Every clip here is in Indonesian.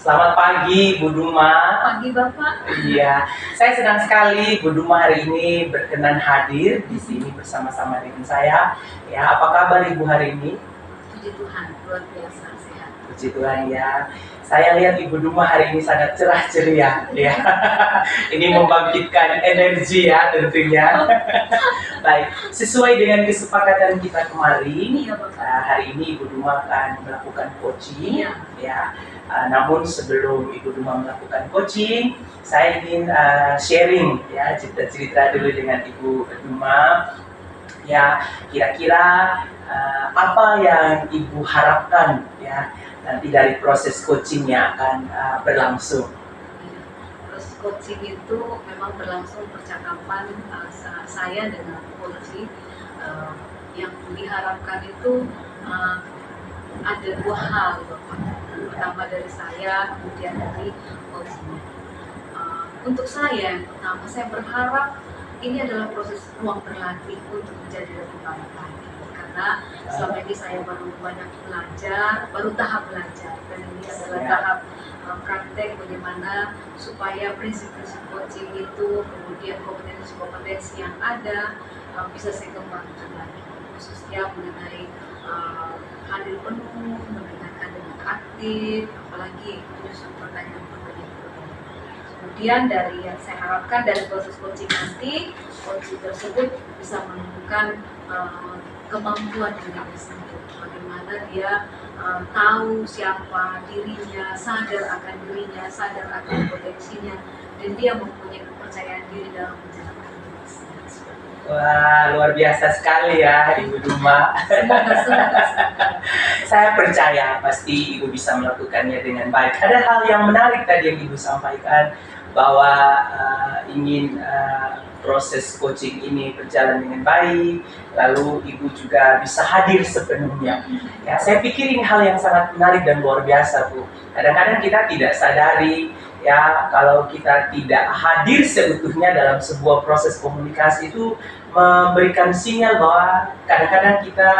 Selamat pagi, Bu Duma. Pagi, Bapak. Iya, saya senang sekali Bu Duma hari ini berkenan hadir di sini bersama-sama dengan saya. Ya, apa kabar Ibu hari ini? Puji Tuhan, luar biasa sehat. Puji Tuhan ya. Saya lihat Ibu Duma hari ini sangat cerah ceria, ya. Ini membangkitkan energi ya tentunya. Baik, sesuai dengan kesepakatan kita kemarin, hari ini Ibu Duma akan melakukan coaching, ya. Namun sebelum Ibu Duma melakukan coaching, saya ingin sharing ya cerita-cerita dulu dengan Ibu Duma. Ya, kira-kira apa yang Ibu harapkan ya nanti dari proses coaching yang akan berlangsung? Proses coaching itu memang berlangsung percakapan saya dengan coaching. Yang diharapkan itu ada dua hal, Bapak. Pertama dari saya, kemudian dari coaching. Untuk saya, yang pertama saya berharap ini adalah proses ruang berlatih untuk menjadi lebih baik lagi. Karena selama ini saya baru banyak belajar, baru tahap belajar, dan ini adalah tahap praktek bagaimana supaya prinsip-prinsip coaching itu, kemudian kompetensi-kompetensi yang ada bisa saya kembangkan lagi, khususnya mengenai hadir penuh, mendengarkan dengan aktif, apalagi menyusun pertanyaan-pertanyaan. Kemudian dari yang saya harapkan dari proses coaching nanti, coaching tersebut bisa menemukan kemampuan dirinya sendiri, bagaimana dia tahu siapa dirinya, sadar akan dirinya, sadar akan potensinya, dan dia mempunyai kepercayaan diri dalam menjalankan tugasnya. Wah, luar biasa sekali ya Ibu Duma. Saya percaya pasti Ibu bisa melakukannya dengan baik. Ada hal yang menarik tadi yang Ibu sampaikan, bahwa ingin proses coaching ini berjalan dengan baik, lalu Ibu juga bisa hadir sepenuhnya. Ya, saya pikir ini hal yang sangat menarik dan luar biasa, Bu. Kadang-kadang kita tidak sadari ya, kalau kita tidak hadir seutuhnya dalam sebuah proses komunikasi itu memberikan sinyal bahwa kadang-kadang kita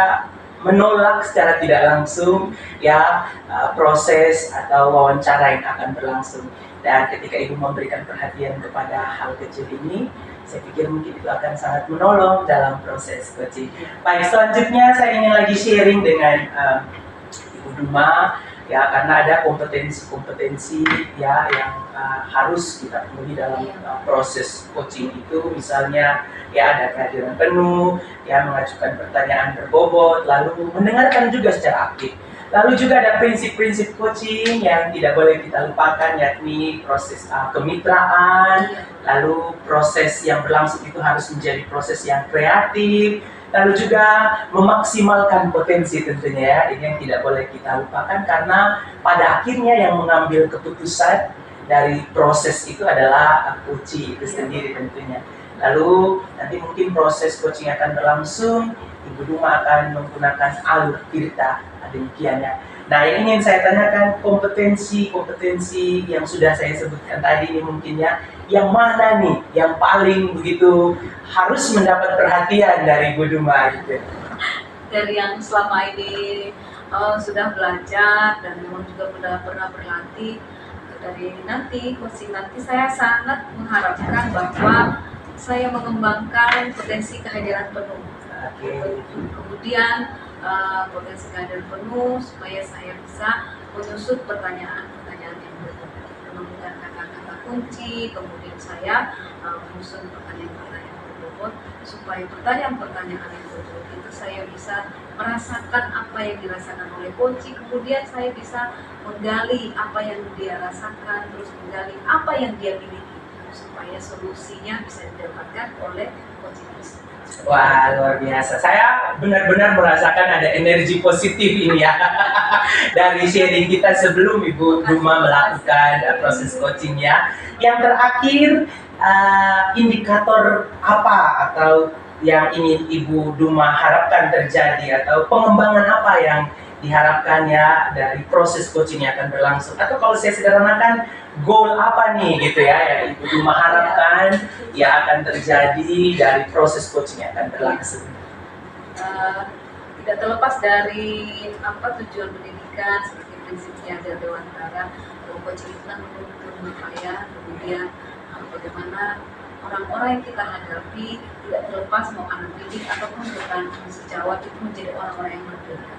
menolak secara tidak langsung ya proses atau wawancara yang akan berlangsung. Dan ketika Ibu memberikan perhatian kepada hal kecil ini, saya pikir mungkin itu akan sangat menolong dalam proses coaching. Baik, selanjutnya saya ingin lagi sharing dengan Ibu Duma ya, karena ada kompetensi-kompetensi ya yang harus kita penuhi dalam proses coaching itu. Misalnya ya ada kehadiran penuh, ya mengajukan pertanyaan berbobot, lalu mendengarkan juga secara aktif. Lalu juga ada prinsip-prinsip coaching yang tidak boleh kita lupakan, yakni proses kemitraan, lalu proses yang berlangsung itu harus menjadi proses yang kreatif, lalu juga memaksimalkan potensi tentunya ya, ini yang tidak boleh kita lupakan, karena pada akhirnya yang mengambil keputusan dari proses itu adalah coach itu sendiri tentunya. Lalu nanti mungkin proses coaching akan berlangsung, Ibu Duma akan menggunakan alur tirta, demikian ya. Nah, yang ingin saya tanyakan, kompetensi yang sudah saya sebutkan tadi ini mungkin ya, yang mana nih yang paling begitu harus mendapat perhatian dari Ibu Duma gitu? Dari yang selama ini sudah belajar dan memang juga pernah berlatih, dari nanti coaching nanti saya sangat mengharapkan bahwa saya mengembangkan potensi kehadiran penuh. Kemudian potensi kehadiran penuh supaya saya bisa menyusun pertanyaan-pertanyaan yang betul, menemukan kata-kata kunci, kemudian saya menyusun pertanyaan-pertanyaan berbobot supaya pertanyaan-pertanyaan yang betul itu saya bisa merasakan apa yang dirasakan oleh kunci, kemudian saya bisa menggali apa yang dia rasakan, terus menggali apa yang dia miliki supaya solusinya bisa didapatkan oleh kunci tersebut. Wah, luar biasa. Saya benar-benar merasakan ada energi positif ini ya dari sharing kita sebelum Ibu Duma melakukan proses coachingnya. Yang terakhir, indikator apa atau yang ingin Ibu Duma harapkan terjadi, atau pengembangan apa yang diharapkan ya dari proses coaching yang akan berlangsung, atau kalau saya sederhanakan, goal apa nih gitu ya yang Ibu Duma harapkan ya akan terjadi dari proses coaching yang akan berlangsung? Tidak terlepas dari tujuan pendidikan seperti prinsip Niaga Dewantara, coaching itu kan menurut saya, kemudian bagaimana orang-orang yang kita hadapi tidak terlepas mau anak didik ataupun bukan sejawat itu menjadi orang-orang yang berbeda.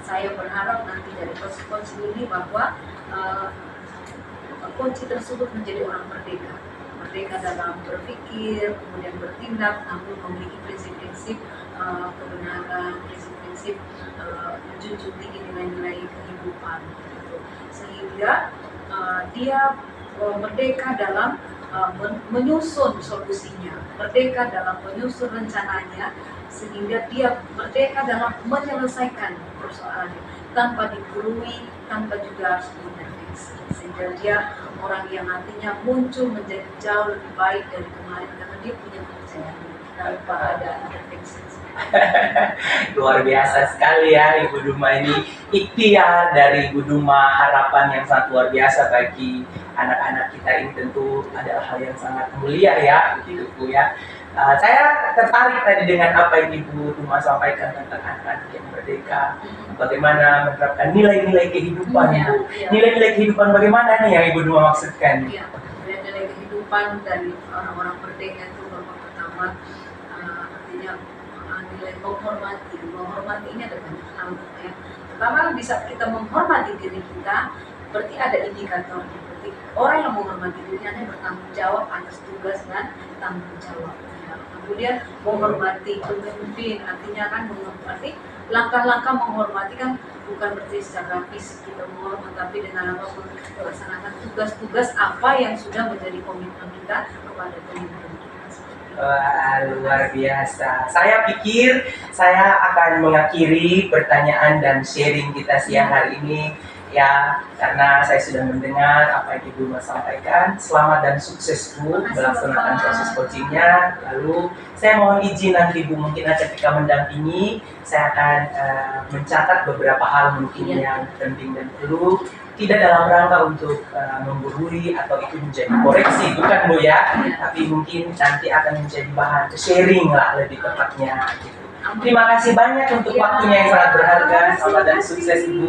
Saya berharap nanti dari coaching ini bahwa coaching tersebut menjadi orang merdeka dalam berpikir, kemudian bertindak, namun memiliki prinsip-prinsip kebenaran, prinsip-prinsip menjunjung tinggi nilai-nilai kehidupan, gitu. Sehingga dia merdeka dalam menyusun solusinya, merdeka dalam menyusun rencananya, sehingga dia merdeka dalam menyelesaikan persoalannya tanpa digurui, tanpa juga harus mengintervensi, sehingga dia orang yang nantinya muncul menjadi jauh lebih baik dari kemarin karena dia punya kepercayaan tanpa ada intervensi. Luar biasa sekali ya Ibu Duma ini, ikhtiar dari Ibu Duma, harapan yang sangat luar biasa bagi anak-anak kita ini tentu adalah hal yang sangat mulia ya, begitu Bu ya. Saya tertarik tadi dengan apa yang Ibu Duma sampaikan tentang anak-anak yang merdeka, bagaimana menerapkan nilai-nilai kehidupan Bu. Nilai-nilai kehidupan bagaimana nih yang Ibu Duma maksudkan? Iya, nilai-nilai kehidupan dari orang-orang merdeka itu pertama artinya nilai menghormati ini ada banyak hal ya. Pertama di saat kita menghormati diri kita, berarti ada indikator. Berarti orang yang menghormati dirinya hanya bertanggung jawab atas tugas dan tanggung jawab. Ya. Kemudian menghormati pemimpin, artinya kan menghormati langkah-langkah menghormati kan bukan berarti secara fisik kita menghormati, tapi dengan apa melaksanakan tugas-tugas apa yang sudah menjadi komitmen kita kepada pemimpin. Wah, luar biasa. Saya pikir saya akan mengakhiri pertanyaan dan sharing kita siang hari ini ya, karena saya sudah mendengar apa yang Ibu sampaikan. Selamat dan sukses Bu melaksanakan proses coachingnya. Lalu saya mohon izin nanti Bu, mungkin ketika mendampingi saya akan mencatat beberapa hal mungkin yang penting dan perlu, tidak dalam rangka untuk menggurui atau itu menjadi koreksi, bukan Bu ya, tapi mungkin nanti akan menjadi bahan sharing lah lebih tepatnya gitu. Terima kasih banyak untuk waktunya yang sangat berharga. Selamat dan sukses Ibu.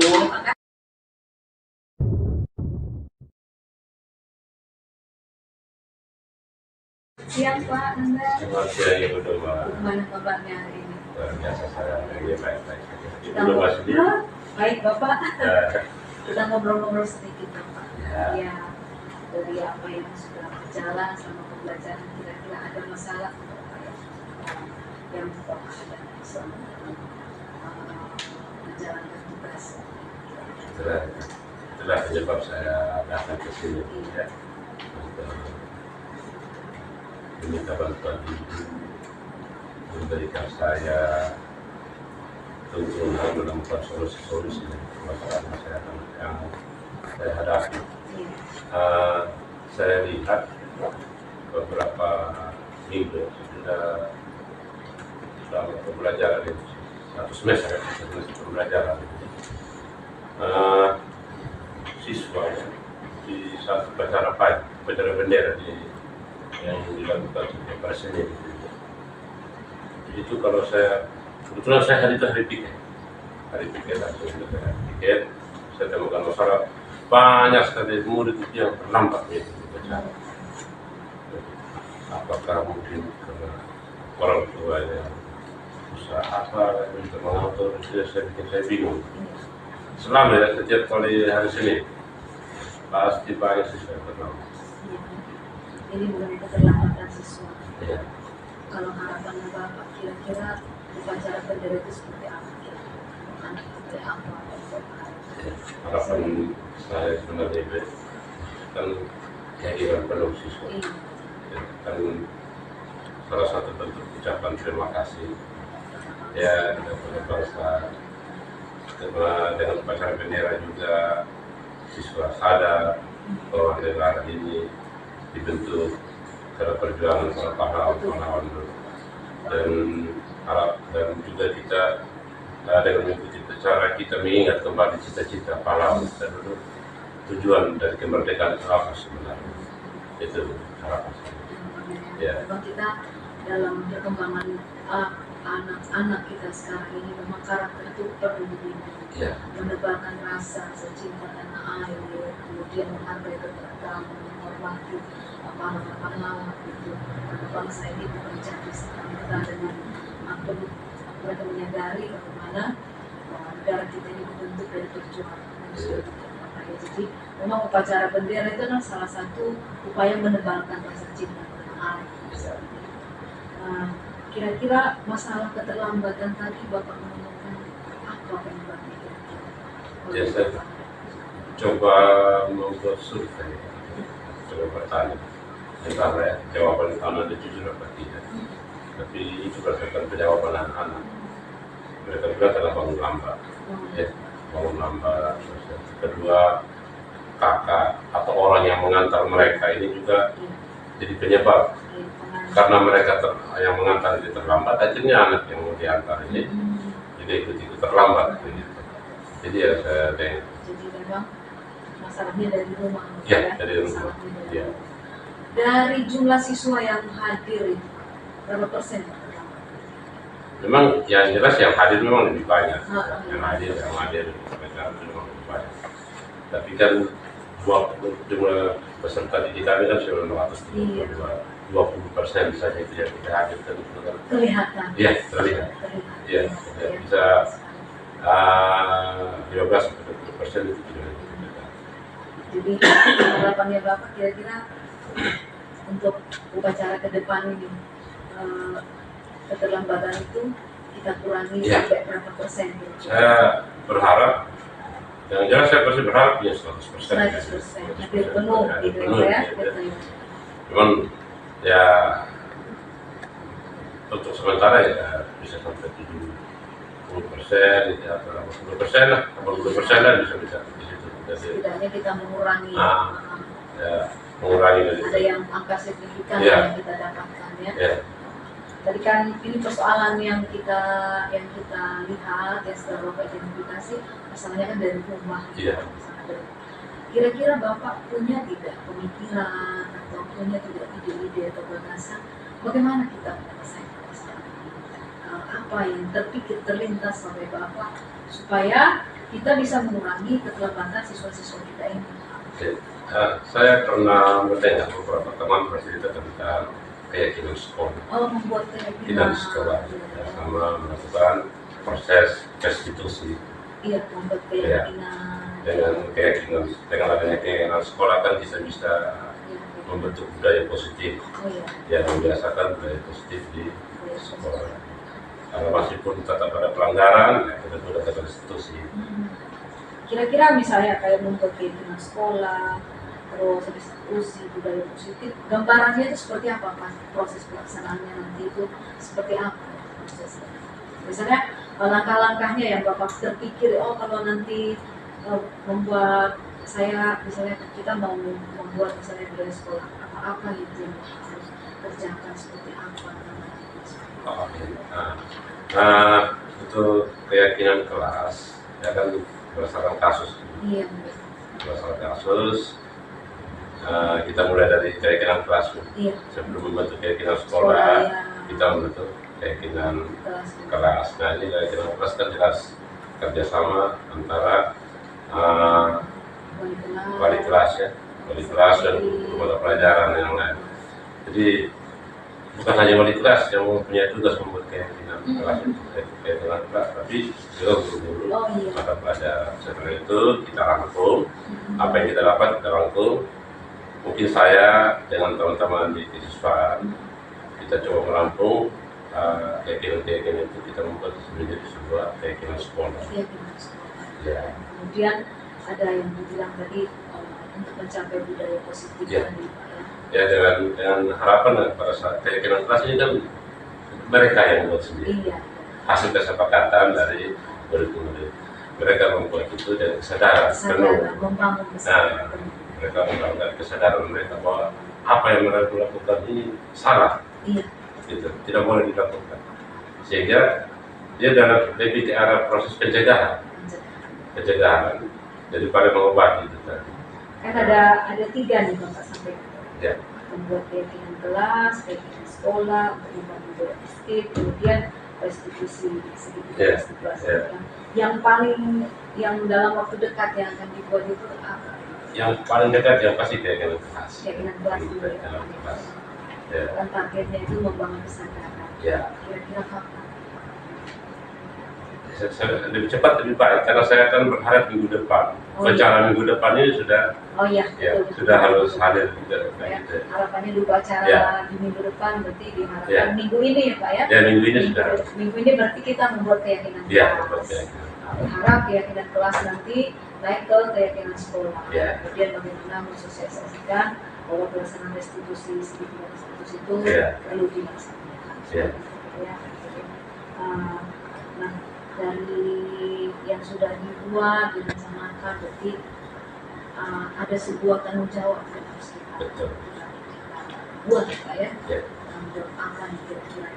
Siang Pak Anda. Selamat siang Ibu Duma. Gimana kabarnya hari ini? Luar biasa saya lagi baik-baik saja. Ibu Duma sendiri. Baik Bapak. Kita ngobrol-ngobrol sedikit Bapak. Ya, dari apa yang sudah berjalan selama pembelajaran, kira-kira ada masalah yang Bapak ada selama menjalankan tugas. Itulah penyebab saya datang ke sini ya, untuk meminta bantuan Ibu memberikan saya untuk menemukan solusi-solusi masalah yang saya hadapi. Saya lihat beberapa minggu sudah selama pembelajaran ini, satu semester pembelajaran siswa di satu upacara bendera yang dilakukan setiap hari Senin. Itu kalau saya kebetulan saya hari itu hari pikir langsung saya pikir, saya temukan masalah banyak sekali murid yang terlambat itu upacara. Apakah mungkin karena orang tuanya usaha apa untuk mengatur, saya bingung. Selama ya setiap kali hari Senin pasti banyak siswa yang terlambat. Ini bukan keterlambatan siswa. Ya. Kalau harapannya Bapak kira-kira upacara bendera itu seperti apa? Seperti apa? Harapan saya sebenarnya kan kehadiran penuh siswa. Ya, kan salah satu bentuk ucapan terima kasih ya kepada bangsa. Dengan upacara bendera juga siswa sadar bahwa negara ini dibentuk karena perjuangan para pahlawan dulu, dan juga kita dengan mengikuti cara kita mengingat kembali cita-cita pahlawan kita dulu. Tujuan dari kemerdekaan itu apa sebenarnya? Itu harapan saya. Ya. Kita dalam perkembangan anak-anak kita sekarang ini memang karakter itu perlu dididik, Ya. menebarkan rasa cinta tanah air, kemudian menghargai keberagaman, menghormati pahlawan-pahlawan itu. Karena bangsa ini bekerja kita dengan mereka menyadari bagaimana negara kita ini dibentuk dari perjuangan manusia. Jadi memang upacara bendera itu adalah salah satu upaya menebarkan rasa cinta tanah air. Nah, kira-kira masalah keterlambatan tadi Bapak menemukan apa penyebabnya kira-kira? Ya, saya coba membuat survei, coba bertanya. Entah ya, jawaban pertama itu jujur apa tidak. Tapi itu berdasarkan jawaban anak-anak. Mereka bilang karena bangun lambat. Ya, bangun lambat. Terus yang kedua, kakak atau orang yang mengantar mereka ini juga jadi penyebab. Karena mereka yang mengantar itu terlambat, akhirnya anak yang mau diantar ini jadi ikut terlambat. Gitu. Jadi ya saya tengok. Jadi memang masalahnya dari rumah. Ya, dari rumah. Ya. Dari jumlah siswa yang hadir itu berapa persen? Memang yang jelas yang hadir memang lebih banyak. Yang hadir mereka memang lebih banyak. Tapi kan jumlah peserta didik kami kan 20% saja itu yang kita hadirkan. Kelihatan. Iya, terlihat. Iya, bisa 15-20% itu tidak. Jadi harapannya Bapak kira-kira untuk upacara ke depan ini keterlambatan itu kita kurangi sampai berapa persen? Saya berharap, yang jelas saya pasti berharap ya 100%. 100%, hampir penuh gitu ya. Cuman ya untuk sementara ya bisa sampai 70% ya, atau 80% lah, 80% lah bisa di situ. Setidaknya kita mengurangi. Ya, mengurangi dari ada yang angka signifikan ya. yang kita dapatkan ya. Ya. Tadi kan ini persoalan yang kita lihat ya setelah Bapak identifikasi, masalahnya kan dari rumah. Iya. Kira-kira Bapak punya tidak pemikiran atau punya tidak ide-ide atau gagasan bagaimana kita menyelesaikan masalah ini? Apa yang terpikir terlintas sampai Bapak supaya kita bisa mengurangi keterlambatan siswa-siswa kita ini? Saya pernah bertanya beberapa teman bercerita tentang keyakinan sekolah. Membuat keyakinan sekolah sama melakukan proses restitusi. Iya, membuat keyakinan. Dengan adanya keyakinan sekolah kan bisa membentuk budaya positif. Ya, membiasakan budaya positif di sekolah. Kalau masih pun tetap ada pelanggaran, ya kita sudah tetap restitusi. Kira-kira misalnya kayak membuat keyakinan sekolah, terus restitusi budaya positif, gambarannya itu seperti apa Pak? Proses pelaksanaannya nanti itu seperti apa prosesnya? Misalnya langkah-langkahnya yang Bapak terpikir, kalau nanti membuat saya, misalnya kita mau membuat misalnya budaya sekolah, apa itu yang harus kerjakan seperti apa? Untuk keyakinan kelas, ya kan berdasarkan kasus. Iya. Berdasarkan kasus, kita mulai dari keyakinan kelas. Iya. Sebelum membentuk keyakinan sekolah, kita membentuk keyakinan kelas. Nah, ini keyakinan kelas kan jelas kerjasama antara wali kelas dan guru mata pelajaran yang lain. Jadi bukan hanya wali kelas yang mempunyai tugas membuat keyakinan kelas, tapi juga guru-guru mata pelajaran. Setelah itu kita rangkum apa yang kita dapat, kita rangkum. Mungkin saya dengan teman-teman di siswa kita coba merampung keyakinan itu, kita membuat menjadi sebuah keyakinan sekolah. Ya. Kemudian ada yang bilang tadi untuk mencapai budaya positif tadi Pak ya. Ya, dengan harapan pada saat keyakinan kelas ini kan mereka yang membuat sendiri. Iya. Hasil kesepakatan dari guru-guru. Mereka membuat itu dari kesadaran penuh. Mereka membangun kesadaran mereka bahwa apa yang mereka lakukan ini salah. Iya. Gitu. Tidak boleh dilakukan. Sehingga dia lebih ke arah proses pencegahan daripada mengobati itu tadi. Kan ada 3 nih Bapak sampaikan. Ya. Membuat keyakinan kelas, keyakinan sekolah, berubah budaya positif, kemudian restitusi sedikit Ya, restitusi. ya. Yang dalam waktu dekat yang akan dibuat itu apa? Yang paling dekat yang pasti keyakinan kelas. Keyakinan kelas dulu ya. Keyakinan kelas. Ya. Dan targetnya itu membangun kesadaran. Ya. Kira-kira kapan? Saya lebih cepat lebih baik karena saya akan berharap minggu depan. Rencana minggu depan ini sudah Oh iya, ya, betul, sudah betul, harus betul. hadir juga. Ya, harapannya di upacara Ya. di minggu depan berarti diharapkan Ya. minggu ini ya Pak ya? Ya, minggu ini sudah. Minggu ini berarti kita membuat keyakinan Ya, kelas. membuat keyakinan. Berharap keyakinan kelas nanti naik ke keyakinan sekolah. Ya. Kemudian bagaimana mensosialisasikan bahwa pelaksanaan restitusi sedikit restitusi itu Ya. perlu dilaksanakan. Ya. Ya. Nah, dari yang sudah dibuat direncanakan berarti ada sebuah tanggung jawab yang harus kita Betul. buat Pak ya. Ya. Tanggung jawab apa nih kira-kira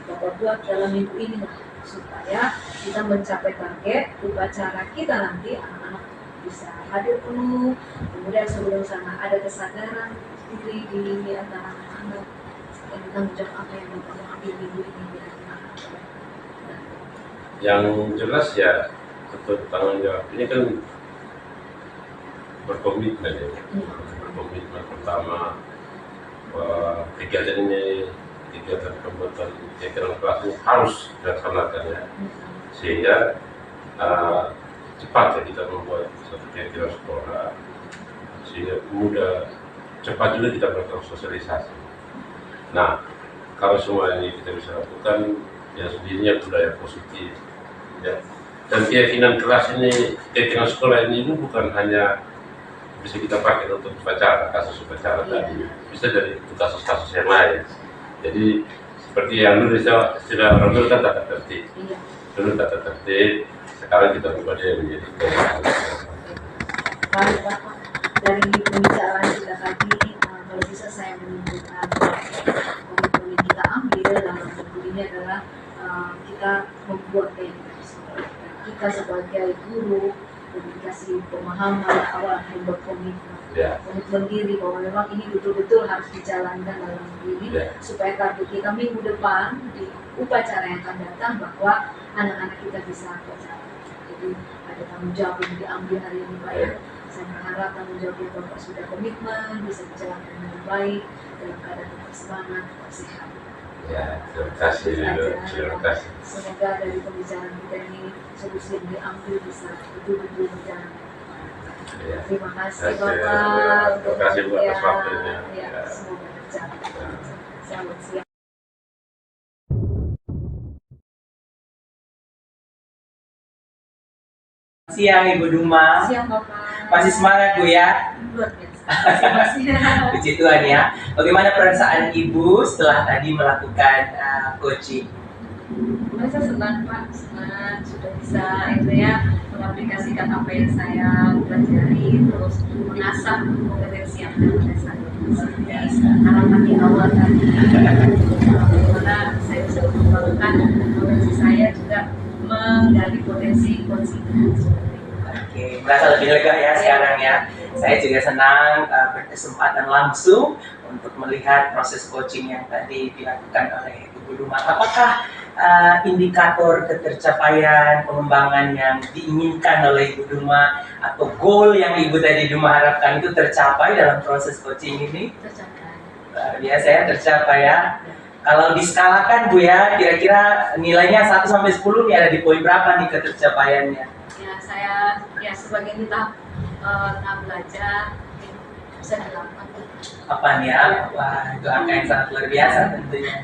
Bapak buat dalam minggu ini lah, supaya kita mencapai target upacara kita nanti anak-anak bisa hadir penuh. Kemudian sebelum sana ada kesadaran diri di antara anak-anak. Dan tanggung jawab apa yang Bapak ambil minggu ini kira-kira? Yang jelas ya untuk tanggung jawab ini kan berkomitmen ya. Berkomitmen pertama bahwa kegiatan ini, kegiatan pembuatan kegiatan kelas ini harus dilaksanakan ya, sehingga cepat ya kita membuat satu kegiatan sekolah, sehingga mudah cepat juga kita melakukan sosialisasi. Nah, kalau semua ini kita bisa lakukan, ya sendirinya budaya positif ya. Dan keyakinan kelas ini, keyakinan sekolah ini bukan hanya bisa kita pakai untuk upacara, kasus upacara tadi, bisa dari kasus-kasus yang lain. Jadi seperti yang dulu sudah orang dulu kan tata tertib, dulu tata tertib, sekarang kita ubah dia menjadi keyakinan. Baik Bapak, dari pembicaraan kita tadi, kalau bisa saya menunjukkan komitmen yang kita ambil dalam buku ini adalah kita membuat keyakinan sekolah. Kita sebagai guru dikasih pemahaman awal yang berkomitmen, komitmen diri bahwa memang ini betul-betul harus dijalankan dalam diri supaya target kita minggu depan di upacara yang akan datang bahwa anak-anak kita bisa upacara. Jadi ada tanggung jawab yang diambil hari ini Pak ya. Saya berharap tanggung jawab yang Bapak sudah komitmen bisa dijalankan dengan baik dalam keadaan tetap semangat, tetap sehat. Ya, terima kasih. Semoga dari pembicaraan kita ini solusi yang diambil bisa betul-betul berjalan. Ya. Terima kasih Bapak. Terima kasih buat atas waktunya. Ya, semoga berjalan. Selamat siang. Siang Ibu Duma. Siang Bapak. Masih semangat Bu ya? Luar biasa. Puji Tuhan ya. Bagaimana perasaan Ibu setelah tadi melakukan coaching? Saya senang Pak, senang sudah bisa mengaplikasikan apa yang saya pelajari, terus mengasah kompetensi yang ada saya. Harapan di awal tadi, bagaimana saya bisa mengembangkan potensi saya juga menggali potensi coaching. Oke, merasa lebih lega ya sekarang ya. Saya juga senang berkesempatan langsung untuk melihat proses coaching yang tadi dilakukan oleh Ibu Duma. Apakah indikator ketercapaian pengembangan yang diinginkan oleh Ibu Duma atau goal yang Ibu tadi Duma harapkan itu tercapai dalam proses coaching ini? Tercapai. Biasa ya, tercapai ya. Kalau diskalakan Bu ya, kira-kira nilainya 1 sampai 10 nih ada di poin berapa nih ketercapaiannya? Ya, saya sebagai tahap belajar bisa 8. Apa nih ya? Wah, itu angka yang sangat luar biasa tentunya.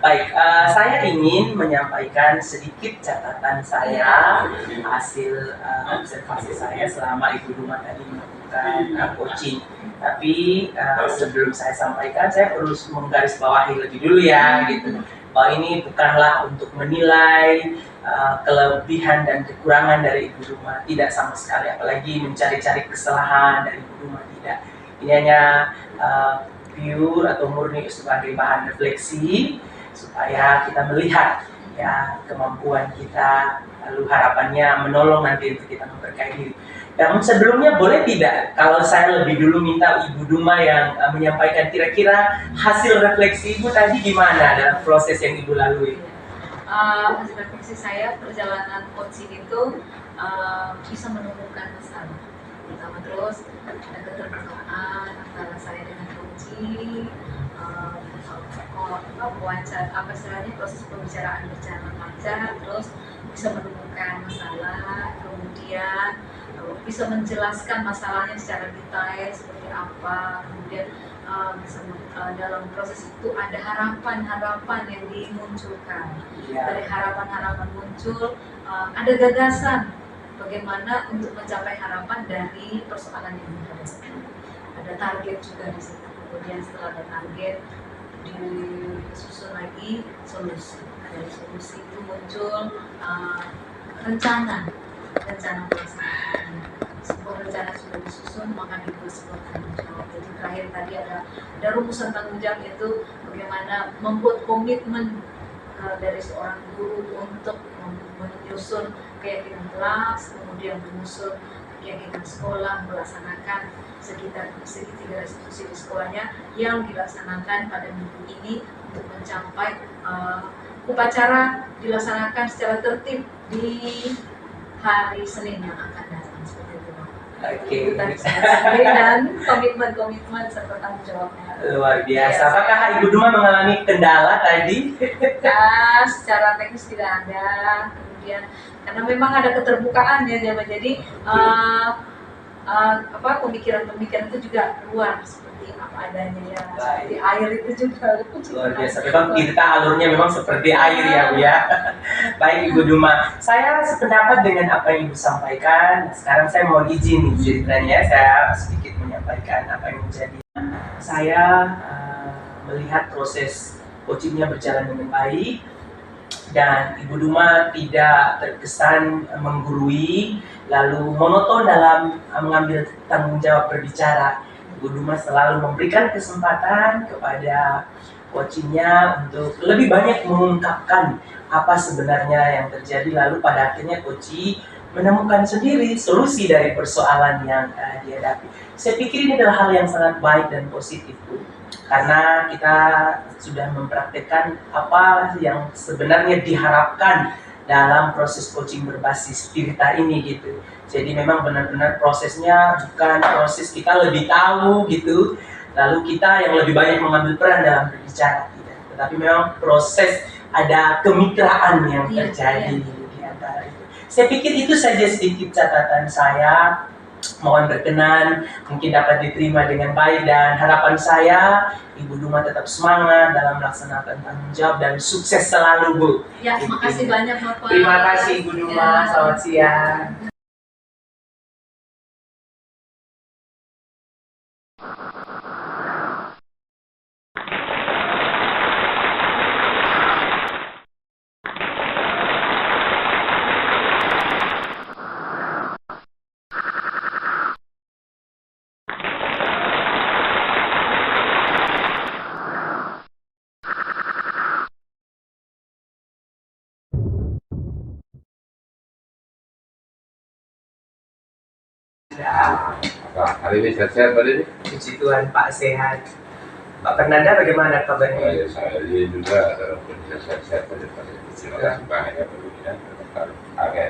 Baik, saya ingin menyampaikan sedikit catatan saya hasil observasi saya selama Ibu Duma tadi melakukan coaching. Tapi sebelum saya sampaikan, saya perlu menggarisbawahi lebih dulu ya, gitu. Bahwa ini bukanlah untuk menilai kelebihan dan kekurangan dari Ibu Duma, tidak sama sekali. Apalagi mencari-cari kesalahan dari Ibu Duma, tidak. Ini hanya pure atau murni sebagai bahan refleksi supaya kita melihat ya kemampuan kita, lalu harapannya menolong nanti untuk kita memperkaya diri. Namun sebelumnya boleh tidak kalau saya lebih dulu minta Ibu Duma yang menyampaikan kira-kira hasil refleksi Ibu tadi gimana dalam proses yang Ibu lalui? hasil refleksi saya, perjalanan coaching itu bisa menemukan masalah pertama, terus ada keterbukaan antara saya dengan coaching, wawancara apa istilahnya, proses pembicaraan berjalan lancar, terus bisa menemukan masalah, kemudian bisa menjelaskan masalahnya secara detail seperti apa, kemudian dalam proses itu ada harapan-harapan yang dimunculkan. Dari harapan-harapan muncul ada gagasan bagaimana untuk mencapai harapan dari persoalan yang dihadapi. Ada target juga di situ. Kemudian setelah ada target disusun lagi solusi. Dari solusi itu muncul rencana pelaksanaan. Sebuah rencana sudah disusun, maka dibuat sebuah tanggung jawab. Jadi terakhir tadi ada rumusan tanggung jawab, itu bagaimana membuat komitmen dari seorang guru untuk menyusun keyakinan kelas, kemudian menyusun keyakinan sekolah, melaksanakan segitiga restitusi di sekolahnya yang dilaksanakan pada minggu ini untuk mencapai upacara dilaksanakan secara tertib di hari Senin yang akan datang, seperti itu. Oke. Dan komitmen serta tanggung jawabnya. Luar biasa. Apakah Ibu Duma mengalami kendala tadi? Secara teknis tidak ada. Kemudian karena memang ada keterbukaan ya, jadi pemikiran itu juga luar seperti apa adanya ya. Seperti air itu juga luar biasa. Memang kita alurnya memang seperti air ya, Bu ya. Baik Ibu Duma, saya sependapat dengan apa yang Ibu sampaikan. Sekarang saya mau izin ceritanya, saya sedikit menyampaikan apa yang menjadi. Saya melihat proses coachingnya berjalan dengan baik dan Ibu Duma tidak terkesan menggurui lalu monoton dalam mengambil tanggung jawab berbicara. Ibu Duma selalu memberikan kesempatan kepada coachingnya untuk lebih banyak mengungkapkan apa sebenarnya yang terjadi, lalu pada akhirnya coaching menemukan sendiri solusi dari persoalan yang dihadapi. Saya pikir ini adalah hal yang sangat baik dan positif, Bu, karena kita sudah mempraktekkan apa yang sebenarnya diharapkan dalam proses coaching berbasis Tirta ini gitu. Jadi memang benar-benar prosesnya bukan proses kita lebih tahu gitu, lalu kita yang lebih banyak mengambil peran dalam berbicara, tidak. Tetapi memang proses ada kemitraan yang terjadi di antara itu. Saya pikir itu saja sedikit catatan saya. Mohon berkenan, mungkin dapat diterima dengan baik, dan harapan saya Ibu Duma tetap semangat dalam melaksanakan tanggung jawab dan sukses selalu, Bu. Ya, terima kasih banyak Bapak. Terima kasih Ibu Duma, selamat siang. Hari ini sehat-sehat Pak Dini? Puji Tuhan, Pak sehat. Pak Fernanda bagaimana kabarnya? Saya ini juga dalam kondisi sehat-sehat pada Pak Dini. Terima kasih banyak ya Pak Dini ya. Oke.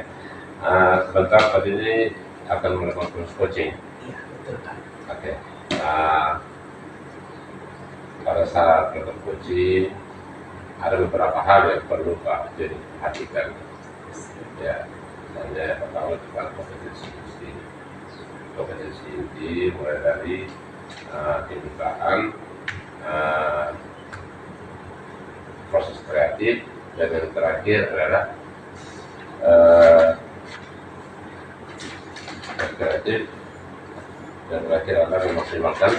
Sebentar Pak Dini akan melakukan proses coaching. Iya, betul Pak. Oke. Pada saat melakukan coaching ada beberapa hal yang perlu Pak Dini perhatikan. Ya, misalnya yang pertama tentang kompetensi inti mulai dari kebutaan, proses kreatif, dan yang terakhir adalah memaksimalkan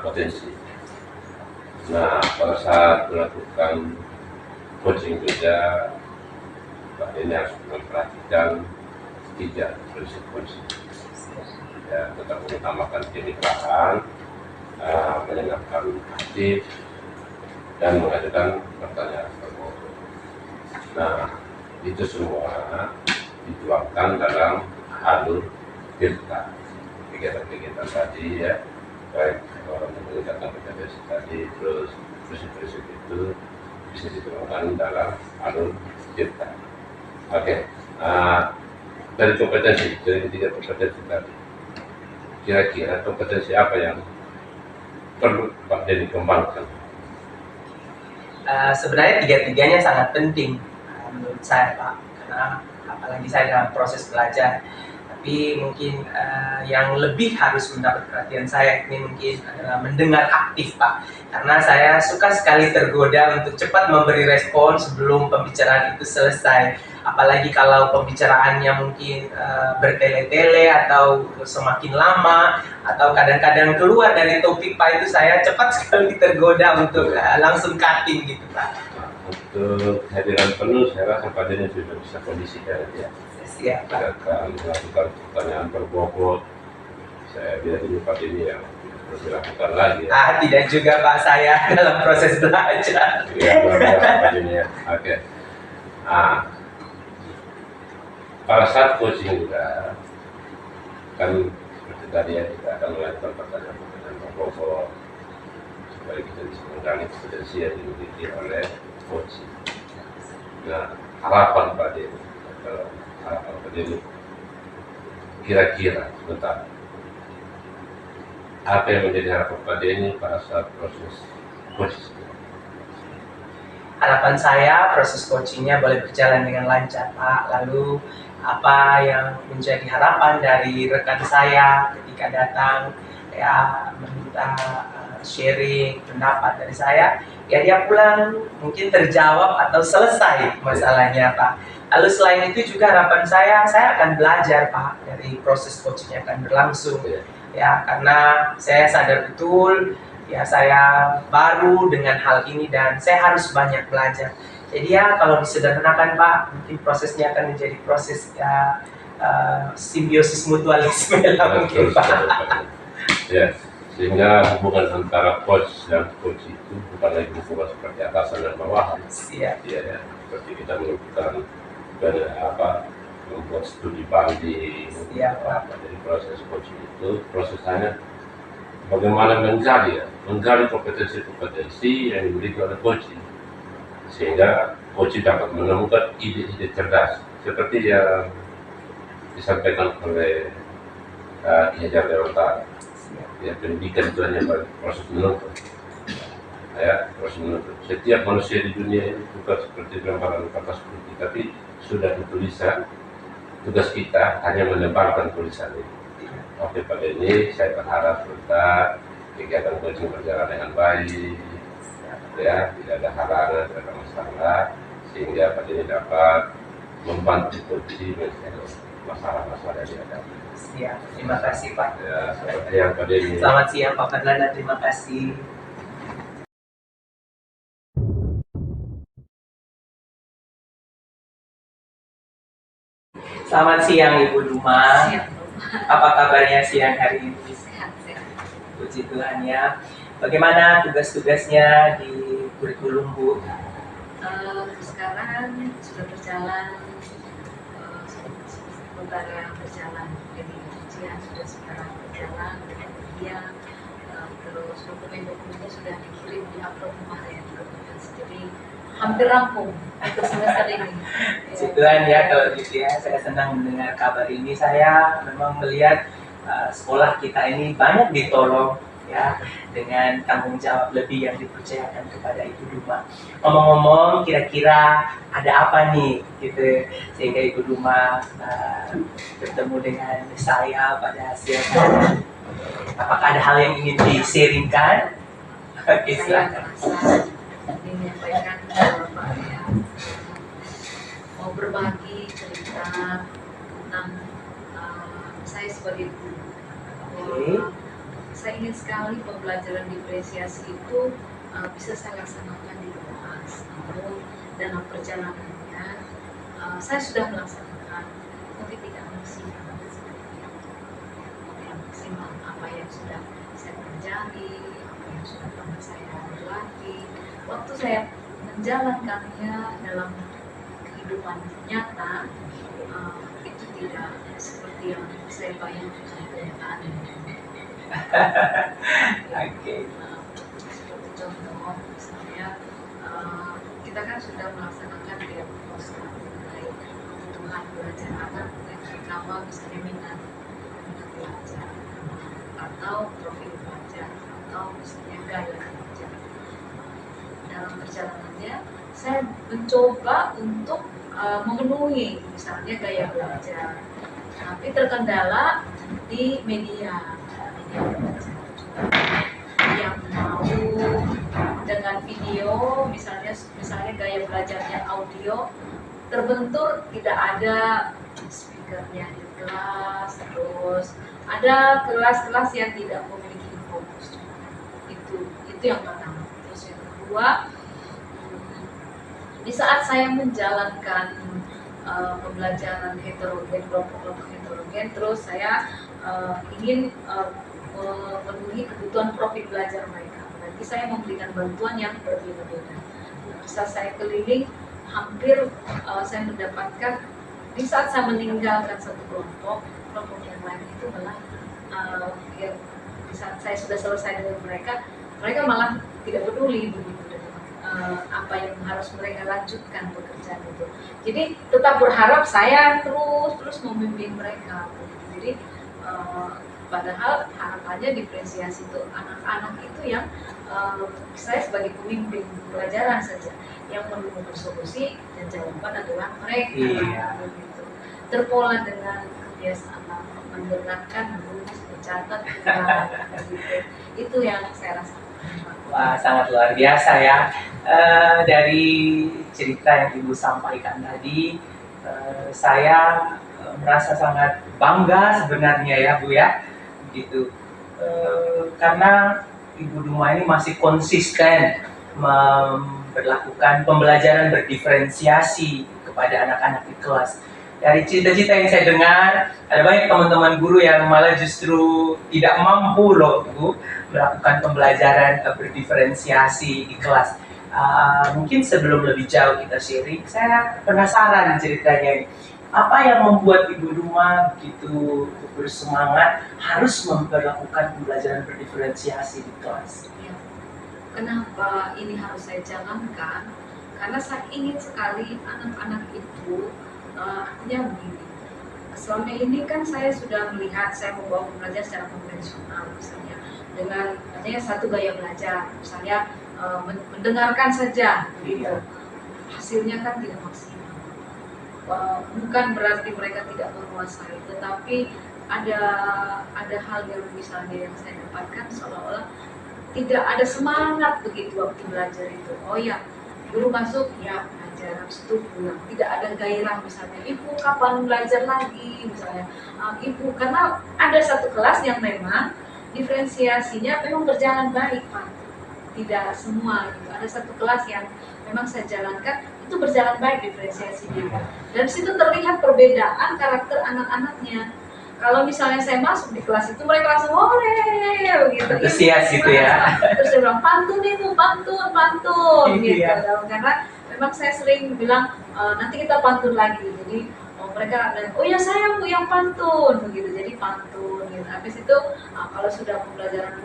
potensi. Nah, pada saat melakukan coaching juga, ini harus memperhatikan 3 prinsip kunci. Ya, tetap mengutamakan kemitraan, menyenangkan aktif, dan mengajukan pertanyaan termohon. Nah, itu semua dituangkan dalam alur Tirta. Kegiatan-kegiatan tadi ya, baik orang meningkatkan kompetensi tadi, terus prinsip-prinsip itu bisa diterapkan dalam alur cerita. Oke, dari kompetensi, dari ketiga kompetensi tadi, kira-kira kompetensi apa yang perlu Pak Denny kembangkan? Sebenarnya tiga-tiganya sangat penting menurut saya Pak, karena apalagi saya dalam proses belajar. Tapi mungkin yang lebih harus mendapat perhatian saya ini mungkin adalah mendengar aktif Pak, karena saya suka sekali tergoda untuk cepat memberi respon sebelum pembicaraan itu selesai, apalagi kalau pembicaraannya mungkin bertele-tele atau semakin lama, atau kadang-kadang keluar dari topik Pak, itu saya cepat sekali tergoda untuk langsung cutting gitu Pak. Untuk kehadiran penuh, saya rasa Pak Denny sudah bisa kondisikan ya. Siap Pak. Akan melakukan pertanyaan berbobot. Saya biar ini Pak Denny yang harus dilakukan lagi ya. Tidak juga Pak, saya dalam proses belajar. Ya, luar biasa Pak Denny ya. Oke. Pada saat coaching juga kan seperti tadi ya, kita akan melakukan pertanyaan berbobot supaya kita bisa menggali kompetensi yang dimiliki oleh coach. Nah, harapan Pak Denny, harapan Pak Denny kira-kira sebentar, apa yang menjadi harapan Pak Denny pada saat proses coaching? Harapan saya proses coachingnya boleh berjalan dengan lancar Pak. Lalu apa yang menjadi harapan dari rekan saya ketika datang ya meminta sharing pendapat dari saya, ya dia pulang mungkin terjawab atau selesai masalahnya Pak. Lalu selain itu juga harapan saya akan belajar Pak dari proses coaching yang akan berlangsung ya, karena saya sadar betul ya saya baru dengan hal ini dan saya harus banyak belajar. Jadi ya kalau disederhanakan Pak, mungkin prosesnya akan menjadi proses ya simbiosis mutualisme lah mungkin Pak. Ya, sehingga hubungan antara coach dan coach itu bukan lagi hubungan seperti atasan dan bawahan. Siap. Ya, seperti kita melakukan membuat studi banding. Jadi proses coaching itu prosesnya bagaimana menggali kompetensi yang dimiliki oleh coaching, sehingga coaching dapat menemukan ide-ide cerdas seperti yang disampaikan oleh Ki Hajar Dewantara. Ya, pendidikan itu hanya proses menuntut. Ya, proses menuntut. Setiap manusia di dunia ini bukan seperti lembaran kertas putih, tapi sudah ditulisan. Tugas kita hanya menebarkan tulisan ini. Oke Pak Denny, saya berharap kegiatan coaching berjalan dengan baik, ya, tidak ada halangan, tidak ada masalah, sehingga Pak Denny dapat membantu coaching menyelesaikan masalah-masalah yang dihadapi. Siap, terima kasih Pak. Ya, selamat siang Pak Denny. Selamat siang Pak Fadlana, terima kasih. Selamat siang Ibu Duma. Apa kabarnya siang hari ini? Sehat. Puji Tuhan ya. Bagaimana tugas-tugasnya di kurikulum Bu? Sekarang sudah berjalan sementara berjalan, jadi ujian sudah sekarang berjalan, kemudian terus dokumen-dokumennya sudah dikirim di upload kemarin, jadi hampir rampung untuk semester ini. Puji Tuhan ya kalau gitu ya. Saya senang mendengar kabar ini. Saya memang melihat sekolah kita ini banyak ditolong ya dengan tanggung jawab lebih yang dipercayakan kepada Ibu Duma. Ngomong-ngomong, kira-kira ada apa nih gitu sehingga Ibu Duma bertemu dengan saya pada siang. Apakah ada hal yang ingin di-sharingkan? Oke, Saya silakan. merasa ingin menyampaikan bahwa ya, mau berbagi cerita tentang saya sebagai guru. Bahwa saya ingin sekali pembelajaran diferensiasi itu bisa saya laksanakan di kelas. Namun dalam perjalanannya saya sudah melaksanakan, tapi tidak maksimal. Apa yang sudah saya pelajari, apa yang sudah pernah saya latih. Waktu saya menjalankannya dalam kehidupan nyata, itu tidak seperti yang saya bayangkan kenyataan. Oke. Seperti contoh, misalnya sudah melaksanakan diagnosa mengenai kebutuhan belajar anak yang pertama misalnya minat belajar atau profil belajar atau misalnya gaya belajar. Dalam perjalanannya saya mencoba untuk memenuhi misalnya gaya belajar, tapi terkendala di media belajar yang mau dengan video, misalnya gaya belajarnya audio terbentur, tidak ada speakernya di kelas, terus ada kelas-kelas yang tidak memiliki fokus. Itu yang pertama. Terus yang kedua, di saat saya menjalankan pembelajaran heterogen, kelompok-kelompok heterogen, terus saya ingin memenuhi kebutuhan profil belajar mereka. Berarti saya memberikan bantuan yang berbeda-beda. Bisa saya keliling, hampir saya mendapatkan di saat saya meninggalkan satu kelompok yang lain itu malah di saat saya sudah selesai dengan mereka malah tidak peduli begitu dengan apa yang harus mereka lanjutkan pekerjaan itu. Jadi tetap berharap saya terus membimbing mereka. Jadi padahal harapannya diferensiasi itu anak-anak itu yang saya sebagai pemimpin pelajaran saja yang menemukan solusi dan jawaban adalah mereka. Begitu. Terpola dengan kebiasaan mendengarkan, menulis, mencatat, gitu. Itu yang saya rasa. Wah, sangat luar biasa ya. Dari cerita yang Ibu sampaikan tadi, saya merasa sangat bangga sebenarnya ya Bu ya, gitu. Karena Ibu Duma ini masih konsisten memperlakukan pembelajaran berdiferensiasi kepada anak-anak di kelas. Dari cerita-cerita yang saya dengar, ada banyak teman-teman guru yang malah justru tidak mampu loh Bu melakukan pembelajaran berdiferensiasi di kelas. Mungkin sebelum lebih jauh kita sharing, saya penasaran ceritanya. Apa yang membuat Ibu Duma begitu bersemangat harus memperlakukan pembelajaran berdiferensiasi di kelas? Ya. Kenapa ini harus saya jalankan? Karena saya ingin sekali anak-anak itu, artinya begini. Selama ini kan saya sudah melihat, saya membawa pembelajaran secara konvensional, misalnya dengan adanya satu gaya belajar, misalnya mendengarkan saja, gitu. Hasilnya kan tidak maksimal. Bukan berarti mereka tidak menguasai, tetapi ada hal yang misalnya yang saya dapatkan seolah-olah tidak ada semangat begitu waktu belajar itu. Oh ya, guru masuk ya belajar, habis itu pulang. Tidak ada gairah misalnya, ibu kapan belajar lagi misalnya, ibu, karena ada satu kelas yang memang diferensiasinya memang berjalan baik Pak. Tidak semua gitu. Ada satu kelas yang memang saya jalankan itu berjalan baik diferensiasinya. Dan situ terlihat perbedaan karakter anak-anaknya. Kalau misalnya saya masuk di kelas itu mereka langsung oleh begitu. Antusias gitu ya. Terus saya bilang pantun itu, pantun gitu. Iya. Karena memang saya sering bilang nanti kita pantun lagi. Jadi mereka ada, oh ya saya Bu yang pantun begitu. Jadi pantun gitu. Habis itu kalau sudah pembelajaran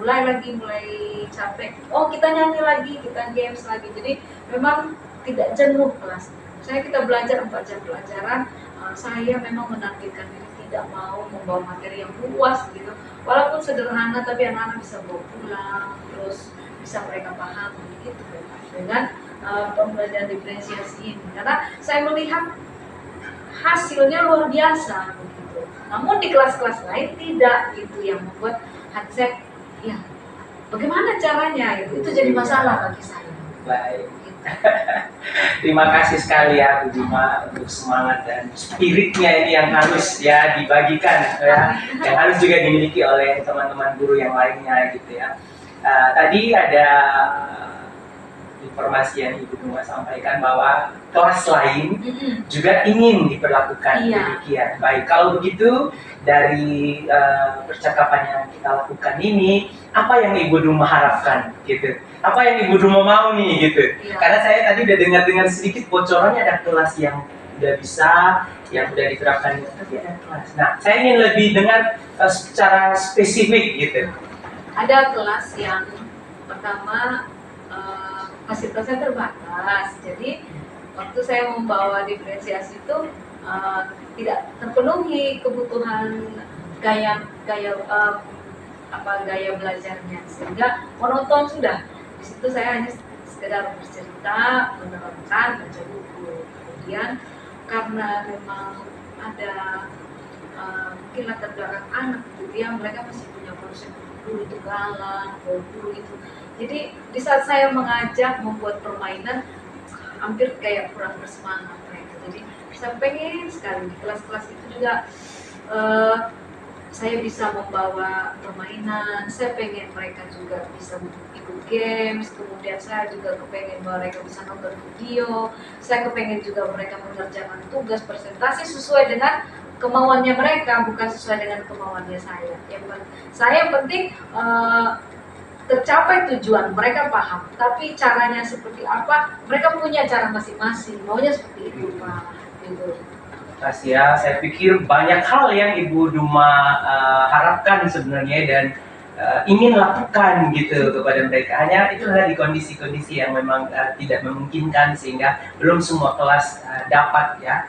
mulai capek, oh kita nyanyi lagi, kita games lagi. Jadi memang tidak jenuh kelas. Saya kita belajar 4 jam pelajaran, saya memang menargetkan diri tidak mau membawa materi yang luas gitu. Walaupun sederhana tapi anak-anak bisa bawa pulang, terus bisa mereka paham begitu dengan pembelajaran diferensiasi ini. Karena saya melihat hasilnya luar biasa begitu. Namun di kelas-kelas lain tidak, itu yang membuat hati saya, ya bagaimana caranya itu jadi masalah bagi saya. Baik. Terima kasih sekali ya Bu Duma untuk semangat dan spiritnya ini yang harus ya dibagikan ya, yang harus juga dimiliki oleh teman-teman guru yang lainnya gitu ya. Tadi ada informasi yang Ibu Duma sampaikan bahwa kelas lain juga ingin diperlakukan demikian. Baik, kalau begitu dari percakapan yang kita lakukan ini, apa yang Ibu Duma harapkan gitu? Apa yang Ibu Duma mau nih gitu? Karena saya tadi udah dengar sedikit bocorannya, ada kelas yang udah bisa, yang udah diterapkan, tapi ada kelas. Nah, saya ingin lebih dengar secara spesifik gitu. Ada kelas yang pertama fasilitasnya terbatas, jadi waktu saya membawa diferensiasi itu tidak terpenuhi kebutuhan gaya gaya gaya belajarnya, sehingga monoton sudah. Di situ saya hanya sekedar bercerita, menerangkan, baca buku. Kemudian karena memang ada mungkin latar belakang anak gitu ya, mereka masih punya konsep guru itu galak, guru itu. Jadi di saat saya mengajak membuat permainan, hampir kayak kurang bersemangat mereka. Jadi saya pengen sekali di kelas-kelas itu juga saya bisa membawa permainan, saya pengen mereka juga bisa ikut games, kemudian saya juga kepengen mereka bisa nonton video, saya kepengen juga mereka mengerjakan tugas presentasi sesuai dengan kemauannya mereka, bukan sesuai dengan kemauannya saya. Yang penting tercapai tujuan, mereka paham, tapi caranya seperti apa, mereka punya cara masing-masing, maunya seperti itu Pak. Gitu. Kasih ya, saya pikir banyak hal yang Ibu Duma harapkan sebenarnya dan ingin lakukan gitu kepada mereka. Hanya itu tadi kondisi-kondisi yang memang tidak memungkinkan sehingga belum semua kelas dapat ya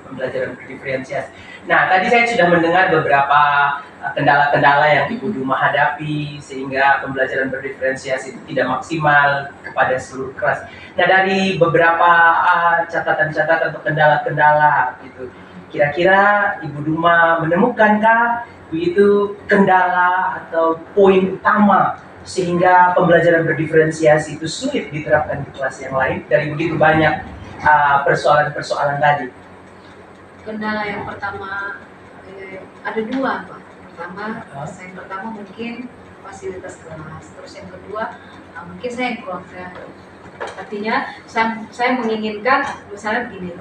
pembelajaran berdiferensiasi. Nah, tadi saya sudah mendengar beberapa kendala-kendala yang Ibu Duma hadapi sehingga pembelajaran berdiferensiasi itu tidak maksimal kepada seluruh kelas. Nah, dari beberapa catatan-catatan atau kendala-kendala gitu, kira-kira Ibu Duma menemukankah begitu kendala atau poin utama sehingga pembelajaran berdiferensiasi itu sulit diterapkan di kelas yang lain dari begitu banyak persoalan-persoalan tadi? Kendala yang pertama ada dua Pak. Yang pertama mungkin fasilitas kelas, terus yang kedua mungkin saya yang kurang kreatif. Artinya saya menginginkan misalnya begini,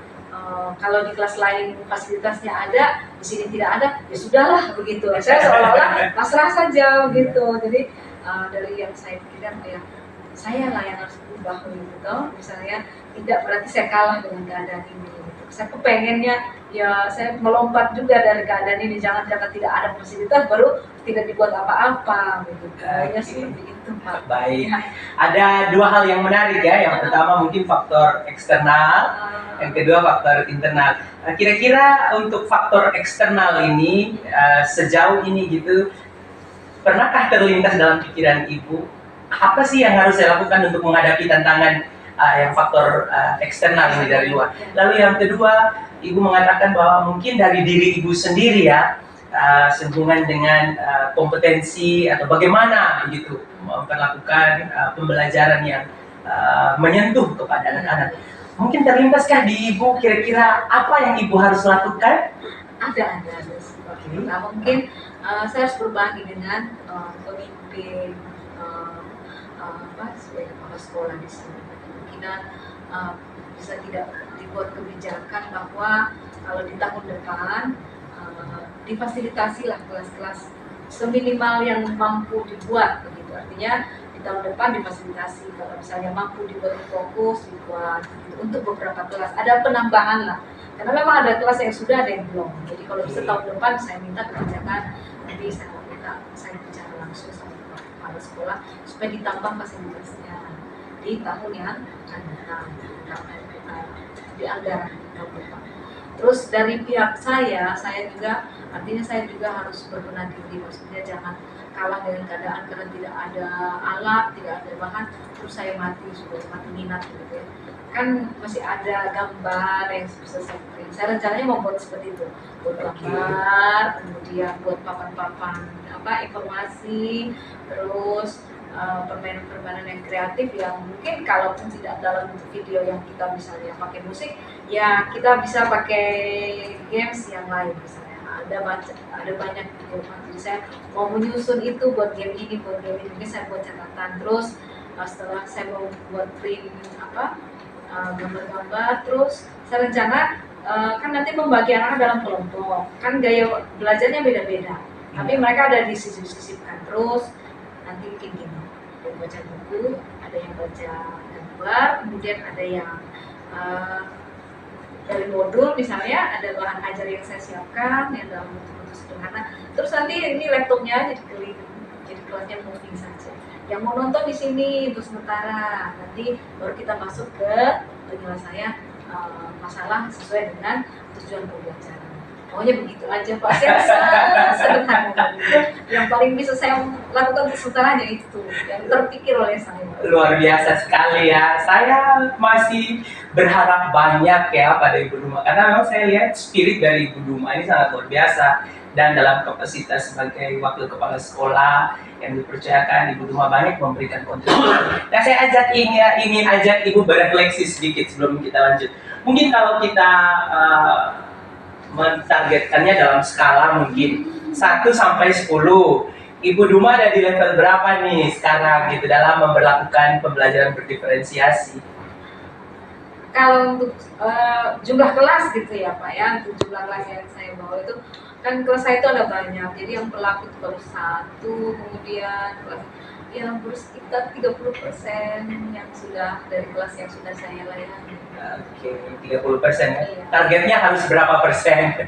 kalau di kelas lain fasilitasnya ada, di sini tidak ada, ya sudahlah begitu. Saya seolah-olah pasrah saja begitu. Jadi dari yang saya pikirkan ya saya lah yang harus berubah gitu. Misalnya tidak berarti saya kalah dengan keadaan ini. Saya kepengennya ya saya melompat juga dari keadaan ini, jangan-jangan tidak ada fasilitas baru tidak dibuat apa-apa gitu. Kayaknya seperti itu Pak. Baik. Ada dua hal yang menarik ya. Yang pertama mungkin faktor eksternal, yang kedua faktor internal. Kira-kira untuk faktor eksternal ini sejauh ini gitu, pernahkah terlintas dalam pikiran Ibu apa sih yang harus saya lakukan untuk menghadapi tantangan yang faktor eksternal ini dari luar? Lalu yang kedua, Ibu mengatakan bahwa mungkin dari diri Ibu sendiri ya, sehubungan dengan kompetensi atau bagaimana gitu memperlakukan pembelajaran yang menyentuh kepada anak-anak. Mungkin terlintaskah di Ibu kira-kira apa yang Ibu harus lakukan? Ada. Nah, mungkin saya harus berbagi dengan pemimpin sebagai kepala sekolah di sini. Kemungkinan bisa tidak dibuat kebijakan bahwa kalau di tahun depan difasilitasi lah kelas-kelas seminimal yang mampu dibuat begitu. Artinya di tahun depan difasilitasi, kalau misalnya mampu dibuat fokus dibuat gitu. Untuk beberapa kelas ada penambahan lah, karena memang ada kelas yang sudah ada yang belum. Jadi kalau bisa tahun depan saya minta kebijakan, nanti saya bicara langsung sama kepala sekolah supaya ditambah fasilitasnya di tahun yang akan datang, di anggaran tahun depan. Terus dari pihak saya juga artinya saya juga harus berbenah diri, maksudnya jangan kalah dengan keadaan karena tidak ada alat, tidak ada bahan, terus saya sudah mati minat gitu ya. Kan masih ada gambar yang bisa saya print. Saya rencananya membuat seperti itu, buat gambar, kemudian buat papan-papan informasi, terus permainan-permainan yang kreatif yang mungkin kalaupun tidak dalam video yang kita misalnya pakai musik, ya kita bisa pakai games yang lain misalnya. Ada banyak video. Jadi saya mau menyusun itu buat game ini, saya buat catatan. Terus setelah saya mau buat print gambar-gambar, terus saya rencana kan nanti membagi anak dalam kelompok. Kan gaya belajarnya beda-beda. Tapi mereka ada disisip-sisipkan. Terus nanti bikin gini, ada yang baca buku, ada yang baca gambar, kemudian ada yang dari modul misalnya ada bahan ajar yang saya siapkan yang dalam bentuk sederhana. Terus nanti ini laptopnya jadi keliling, jadi kelasnya moving saja. Yang mau nonton di sini untuk sementara, nanti baru kita masuk ke penyelesaian masalah sesuai dengan tujuan pembelajaran. Pokoknya begitu aja Pak, saya sangat sederhana. Yang paling bisa saya lakukan setelahnya itu, yang terpikir oleh saya. Luar biasa sekali ya. Saya masih berharap banyak ya pada Ibu Duma, karena memang saya lihat spirit dari Ibu Duma ini sangat luar biasa. Dan dalam kapasitas sebagai wakil kepala sekolah yang dipercayakan, Ibu Duma banyak memberikan kontribusi. Nah, saya ingin ajak Ibu berefleksi sedikit sebelum kita lanjut. Mungkin kalau kita mentargetkannya dalam skala mungkin 1 sampai 10. Ibu Duma ada di level berapa nih sekarang gitu dalam memperlakukan pembelajaran berdiferensiasi? Kalau untuk jumlah kelas gitu ya Pak ya, untuk jumlah kelas yang saya bawa itu kan kelas saya itu ada banyak, jadi yang berlaku itu baru 1, kemudian kelas yang baru sekitar 30% yang sudah dari kelas yang sudah saya layani. Oke, 30% ya. Iya. Targetnya harus berapa persen?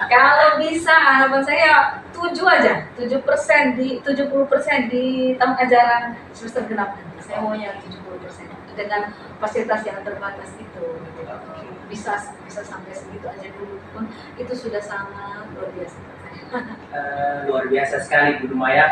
Kalau bisa harapan saya 7 aja, 70% di 70% di tahun ajaran semester genap nanti. Saya maunya 70% dengan fasilitas yang terbatas itu. Gitu. Bisa sampai segitu aja dulu pun itu sudah sangat luar biasa. Luar biasa sekali Bu Duma ya.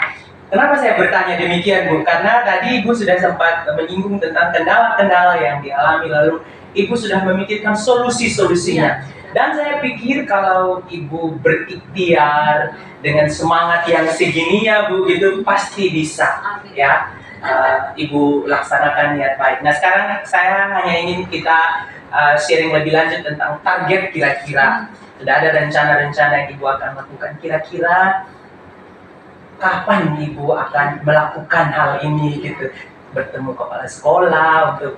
Kenapa saya bertanya demikian Bu? Karena tadi Ibu sudah sempat menyinggung tentang kendala-kendala yang dialami, lalu Ibu sudah memikirkan solusi-solusinya. Dan saya pikir kalau Ibu berikhtiar dengan semangat yang segini ya Bu, itu pasti bisa. Amin. Ya, Ibu laksanakan niat baik. Nah sekarang saya hanya ingin kita sharing lebih lanjut tentang target kira-kira. Sudah ada rencana-rencana yang Ibu akan lakukan. Kira-kira kapan Ibu akan melakukan hal ini gitu? Bertemu kepala sekolah untuk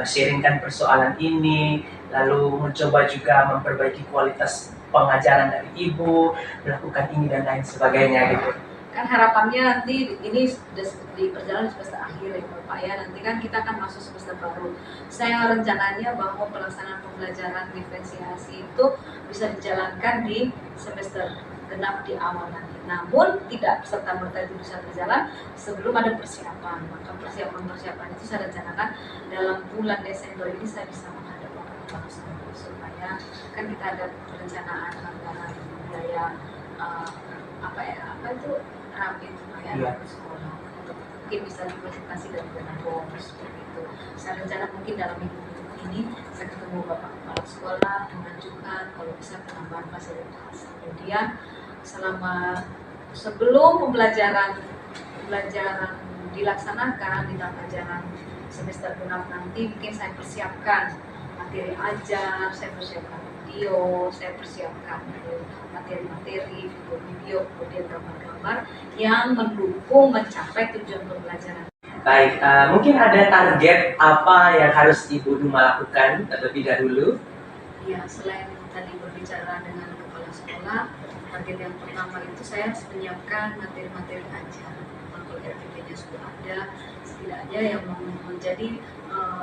sharingkan persoalan ini, lalu mencoba juga memperbaiki kualitas pengajaran dari Ibu, melakukan ini dan lain sebagainya gitu. Kan harapannya nanti ini sudah di perjalanan semester akhir ya Bapak ya, nanti kan kita akan masuk semester baru. Saya rencananya bahwa pelaksanaan pembelajaran diferensiasi itu bisa dijalankan di semester genap di awal nanti. Namun tidak serta-merta itu bisa berjalan sebelum ada persiapan. Maka persiapan itu saya rencanakan dalam bulan Desember ini saya bisa menghadap Bapak Sekolah supaya kan kita ada perencanaan anggaran biaya apa itu rapid supaya anak sekolah untuk mungkin bisa dipresentasi dari dana bom seperti itu. Saya rencana mungkin dalam minggu ini saya ketemu Bapak Kepala Sekolah mengajukan kalau bisa penambahan fasilitas. Kemudian selama sebelum pembelajaran dilaksanakan di tahun ajaran semester genap nanti mungkin saya persiapkan materi ajar, saya persiapkan video, saya persiapkan materi-materi, video, kemudian gambar-gambar yang mendukung mencapai tujuan pembelajaran. Baik, mungkin ada target apa yang harus Ibu Duma lakukan terlebih dahulu? Ya, selain tadi berbicara dengan kepala sekolah, target yang pertama itu saya harus menyiapkan materi-materi ajar. Kalau RPP-nya sudah ada, setidaknya yang menjadi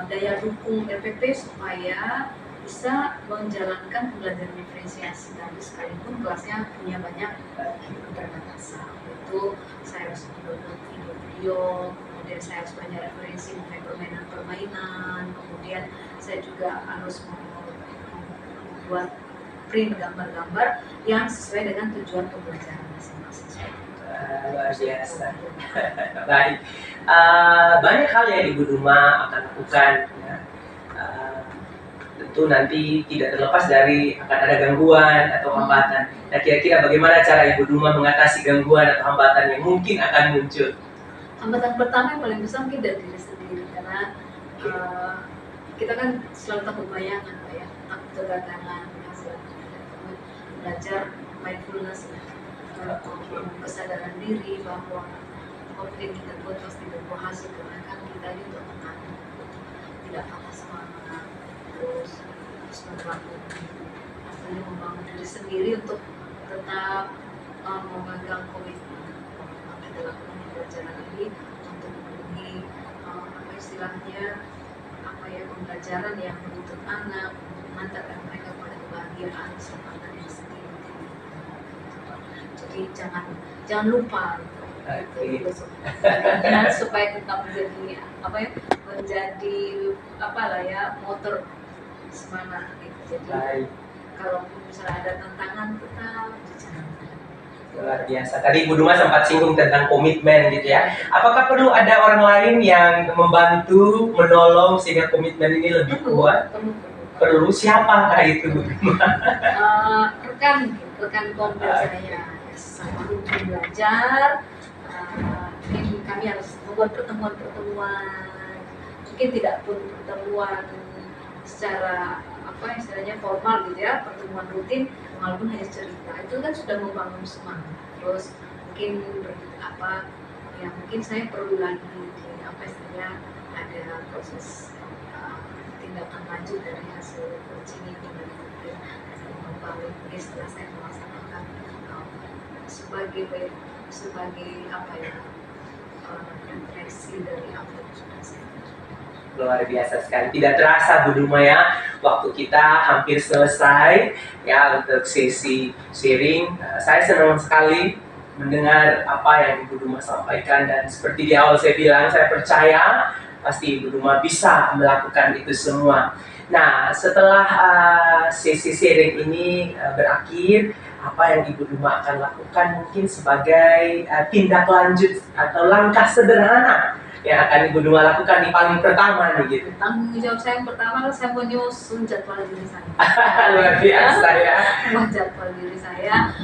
daya dukung RPP supaya bisa menjalankan pembelajaran diferensiasi tadi sekalipun kelasnya punya banyak keterbatasan. Itu saya harus membuat video-video, kemudian saya harus banyak referensi mengenai permainan-permainan, kemudian saya juga harus membuat print gambar-gambar yang sesuai dengan tujuan pembelajaran masing-masing. Luar biasa. Baik, banyak hal yang Ibu Duma akan lakukan. Ya. Tentu nanti tidak terlepas dari akan ada gangguan atau hambatan. Nah, kira-kira bagaimana cara Ibu Duma mengatasi gangguan atau hambatan yang mungkin akan muncul? Hambatan pertama yang paling besar mungkin dari diri sendiri, karena kita kan selalu takut bayangan Pak ya, takut kegagalan, belajar mindfulness, kesadaran diri bahwa apa yang kita buat pasti berbuah hasil, karena kan kita ini untuk menang, tidak patah semangat, terus membangun diri sendiri untuk tetap memegang komitmen kita lakukan pembelajaran ini untuk memenuhi istilahnya pembelajaran yang menuntut anak, mengantarkan mereka pada kebahagiaan serta diri sendiri. Jadi jangan lupa supaya tetap menjadi menjadi motor semangat gitu. Jadi Baik. kalau misalnya ada tantangan tetap dijalankan. Luar biasa. Tadi Ibu Duma sempat singgung tentang komitmen gitu ya. Apakah perlu ada orang lain yang membantu, menolong sehingga komitmen ini lebih kuat? Perlu. Siapakah itu, Bu Duma? Rekan kelompok saya sama rutin belajar. Mungkin kami harus membuat pertemuan-pertemuan, mungkin tidak pun pertemuan secara istilahnya formal gitu ya, pertemuan rutin walaupun hanya cerita itu kan sudah membangun semangat. Terus mungkin mungkin saya perlu lagi istilahnya ada proses tindakan lanjut dari hasil coaching ini, mungkin setelah saya melaksanakan sebagai refleksi dari apa yang sudah saya lakukan. Luar biasa sekali. Tidak terasa Bu Duma ya, waktu kita hampir selesai ya untuk sesi sharing. Saya senang sekali mendengar apa yang Ibu Duma sampaikan, dan seperti di awal saya bilang, saya percaya pasti Ibu Duma bisa melakukan itu semua. Nah, setelah sesi sharing ini berakhir, apa yang Ibu Duma akan lakukan mungkin sebagai tindak lanjut atau langkah sederhana yang akan Ibu Duma lakukan di paling pertama nih gitu? Tanggung jawab saya yang pertama saya menyusun jadwal diri saya. Luar biasa ya. Jadwal diri saya,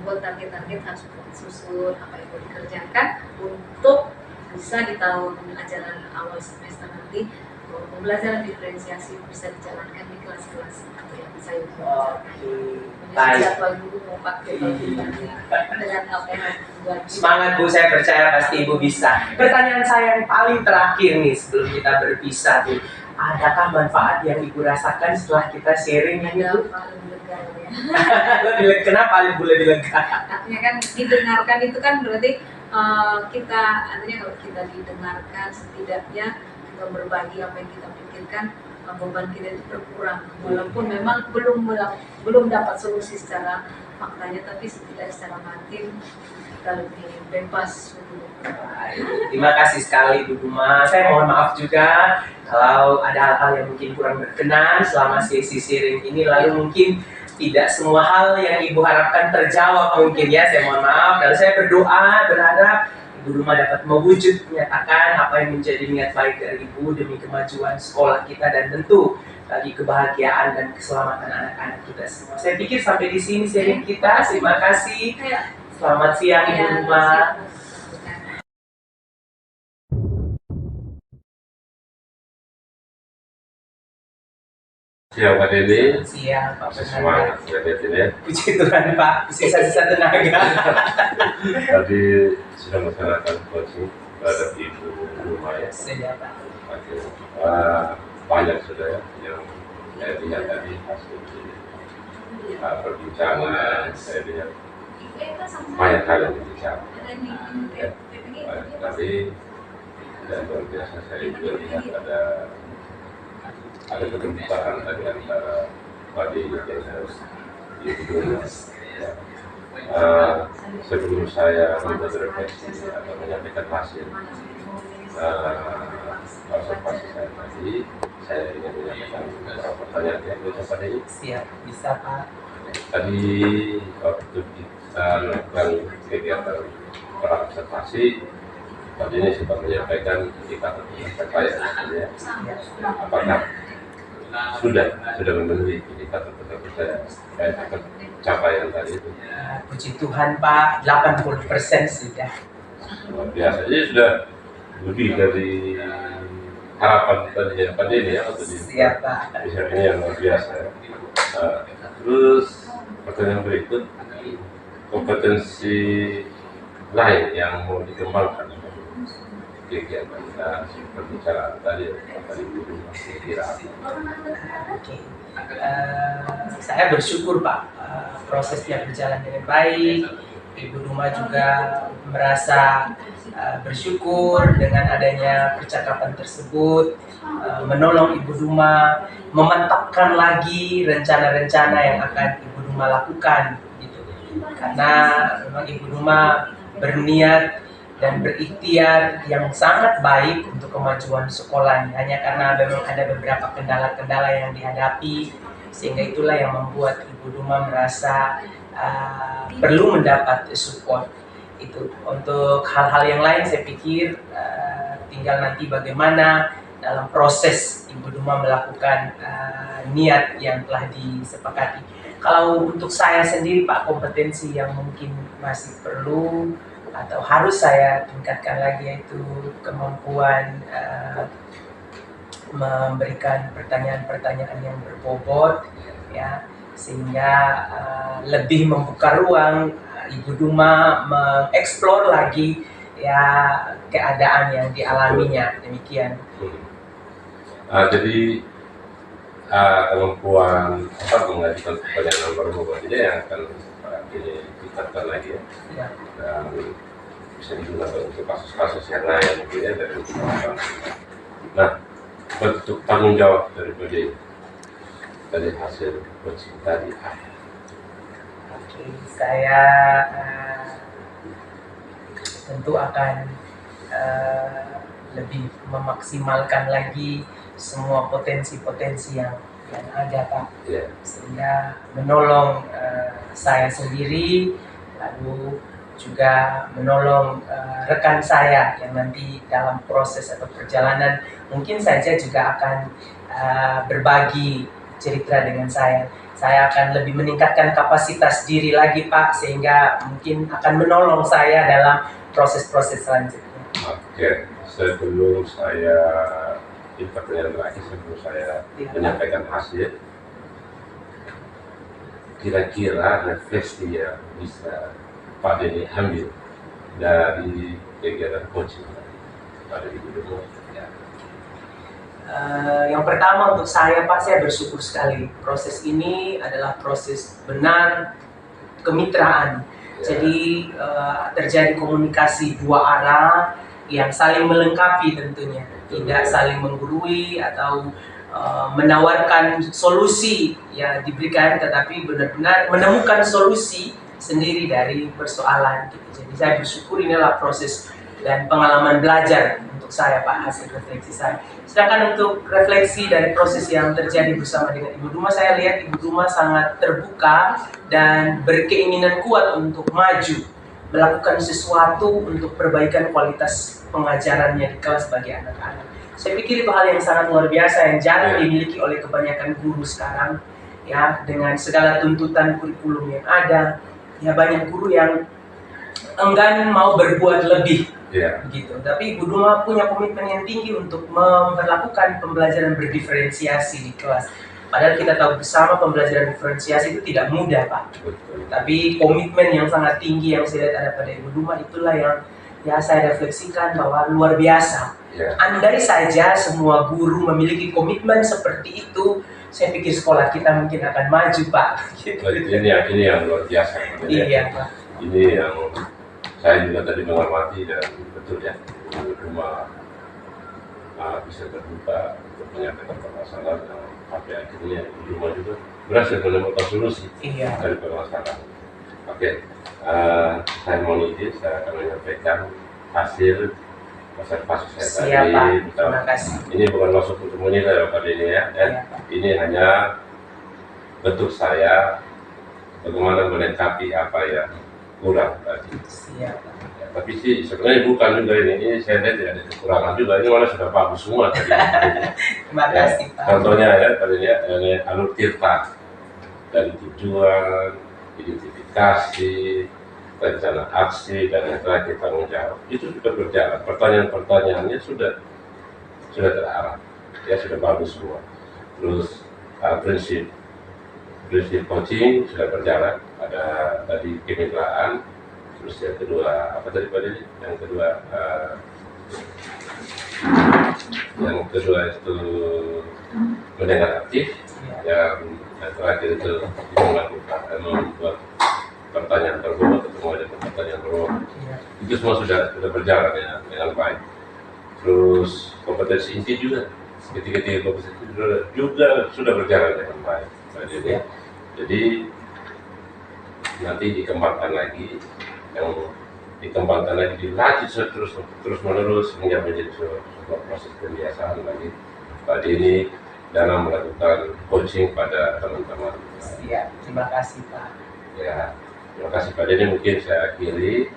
buat target-target harus disusun apa yang mau dikerjakan untuk bisa di tahun ajaran awal semester nanti pembelajaran diferensiasi bisa dijalankan di kelas-kelas atau yang saya Baik. jadwal dulu mau pakai dengan apa yang harus dibuat. Semangat Bu, saya percaya pasti Ibu bisa. Pertanyaan saya yang paling terakhir nih sebelum kita berpisah tuh, adakah manfaat yang Ibu rasakan setelah kita sharing ini Bu? Paling lega ya. Kenapa Ibu lebih lega? Artinya kan didengarkan itu kan berarti artinya kalau kita didengarkan setidaknya kita berbagi apa yang kita pikirkan, beban kita itu berkurang, walaupun memang belum dapat solusi secara faktanya, tapi setidaknya secara batin kita lebih bebas. Terima kasih sekali Bu Duma. Saya mohon maaf juga kalau ada hal-hal yang mungkin kurang berkenan selama sesi sharing ini, lalu mungkin tidak semua hal yang Ibu harapkan terjawab mungkin ya. Saya mohon maaf, dan saya berdoa berharap Ibu Duma dapat mewujud menyatakan apa yang menjadi niat baik dari Ibu demi kemajuan sekolah kita dan tentu bagi kebahagiaan dan keselamatan anak-anak kita semua. Saya pikir sampai di sini sharing kita. Terima kasih. Selamat siang Ibu Duma. Siap Pak Denny. Siap Pak. Semangat ya Denny ya. Puji Tuhan Pak, sisa-sisa tenaga. Tadi sudah melaksanakan coaching terhadap Ibu Duma ya. Siap Pak. Banyak sudah ya yang saya lihat tadi hasil perbincangan, saya lihat banyak hal yang dibicarakan. Tapi dan luar biasa saya juga lihat ada keterbukaan tadi antara Pak Denny dan Ibu Duma. Sebelum saya membuat refleksi atau menyampaikan hasil observasi saya tadi, saya ingin menyampaikan beberapa pertanyaan yang bisa Pak Denny. Siap, bisa Pak. Tadi waktu kita melakukan kegiatan observasi, Pak Denny sempat menyampaikan indikator pencapaian ya. Apakah sudah memenuhi indikator pencapaian tadi itu? Puji Tuhan Pak, 80% sudah. Luar biasa, jadi sudah lebih dari harapan tadi ya Pak Denny ya. Siap Pak. Ini yang luar biasa ya. Terus pertanyaan berikut, kompetensi lain yang mau dikembangkan kegiatan kita perbicaraan tadi dulu kira Oke. Saya bersyukur Pak, prosesnya berjalan dengan baik. Ibu Duma juga merasa bersyukur dengan adanya percakapan tersebut, menolong Ibu Duma memantapkan lagi rencana-rencana yang akan Ibu Duma lakukan gitu. Karena memang Ibu Duma berniat dan berikhtiar yang sangat baik untuk kemajuan sekolah. Hanya karena memang ada beberapa kendala-kendala yang dihadapi, sehingga itulah yang membuat Ibu Duma merasa perlu mendapat support. Itu untuk hal-hal yang lain saya pikir tinggal nanti bagaimana dalam proses Ibu Duma melakukan niat yang telah disepakati. Kalau untuk saya sendiri Pak, kompetensi yang mungkin masih perlu atau harus saya tingkatkan lagi yaitu kemampuan memberikan pertanyaan-pertanyaan yang berbobot, ya, sehingga lebih membuka ruang Ibu Duma mengeksplor lagi ya keadaan yang dialaminya, demikian. Jadi kemampuan mengajukan pertanyaan berbobot ini yang akan ditingkatkan lagi ya. Ya. Dan bisa digunakan untuk kasus-kasus yang lain mungkin ya dari masyarakat. Nah, bentuk tanggung jawab dari hasil coaching tadi. Oke, saya tentu akan lebih memaksimalkan lagi semua potensi-potensi yang ada Pak, sehingga menolong saya sendiri, lalu juga menolong rekan saya yang nanti dalam proses atau perjalanan mungkin saja juga akan berbagi cerita dengan saya. Saya akan lebih meningkatkan kapasitas diri lagi Pak, sehingga mungkin akan menolong saya dalam proses-proses selanjutnya. Oke, sebelum saya pertanyaan terakhir, sebelum saya menyampaikan hasil, kira-kira refleksi yang bisa Pak Denny ambil dari kegiatan coaching pada Ibu Duma? Yang pertama untuk saya Pak, saya bersyukur sekali proses ini adalah proses benar kemitraan. Jadi terjadi komunikasi dua arah yang saling melengkapi tentunya, tidak saling menggurui atau menawarkan solusi yang diberikan, tetapi benar-benar menemukan solusi sendiri dari persoalan. Jadi saya bersyukur inilah proses dan pengalaman belajar untuk saya Pak, hasil refleksi saya. Sedangkan untuk refleksi dari proses yang terjadi bersama dengan Ibu Duma, saya lihat Ibu Duma sangat terbuka dan berkeinginan kuat untuk maju, melakukan sesuatu untuk perbaikan kualitas pengajarannya di kelas bagi anak-anak. Saya pikir itu hal yang sangat luar biasa yang jarang dimiliki oleh kebanyakan guru sekarang, ya, dengan segala tuntutan kurikulum yang ada, ya banyak guru yang enggan mau berbuat lebih, gitu. Tapi Ibu Duma punya komitmen yang tinggi untuk memperlakukan pembelajaran berdiferensiasi di kelas. Padahal kita tahu bersama pembelajaran diferensiasi itu tidak mudah Pak. Tapi komitmen yang sangat tinggi yang saya lihat ada pada Ibu Duma, itulah yang ya saya refleksikan bahwa luar biasa. Andai saja semua guru memiliki komitmen seperti itu, saya pikir sekolah kita mungkin akan maju Pak. Gitu. Ini yang luar biasa. Iya Pak. Ini yang saya juga tadi menghormati dan betul ya, Ibu Duma bisa terbuka untuk menyampaikan permasalahan yang sampai akhirnya Ibu Duma juga berhasil menemukan solusi dari permasalahan. Oke, saya mohon izin, saya akan menyampaikan hasil observasi saya tadi. Terima kasih. Ini bukan masuk untuk menilai Pak Denny ya, ini hanya bentuk saya bagaimana melengkapi apa yang kurang tadi. Siap. Ya, tapi sih sebenarnya bukan juga ini saya lihat ada kekurangan juga, ini malah sudah bagus semua tadi. Terima kasih Pak. Contohnya ya tadi ya, alur tirta dari tujuan, identifikasi, rencana aksi, dan yang terakhir tanggung jawab itu sudah berjalan. Pertanyaan-pertanyaannya sudah terarah, ya sudah bagus semua. Terus prinsip coaching sudah berjalan. Ada tadi kemitraan, terus yang kedua apa tadi Pak Denny? Yang kedua itu mendengar aktif, yang terakhir itu membuat pertanyaan berbobot atau mengajukan pertanyaan berbobot. Itu semua sudah berjalan ya, dengan baik. Terus kompetensi inti juga, ketiga kompetensi juga sudah berjalan dengan baik. Jadi nanti dikembangkan lagi yang dikembangkan lagi, dilatih terus menerus hingga menjadi sebuah proses pembiasaan bagi Pak Denny dalam melakukan coaching pada teman-teman. Ya, terima kasih Pak. Ya, terima kasih Pak Denny. Mungkin saya akhiri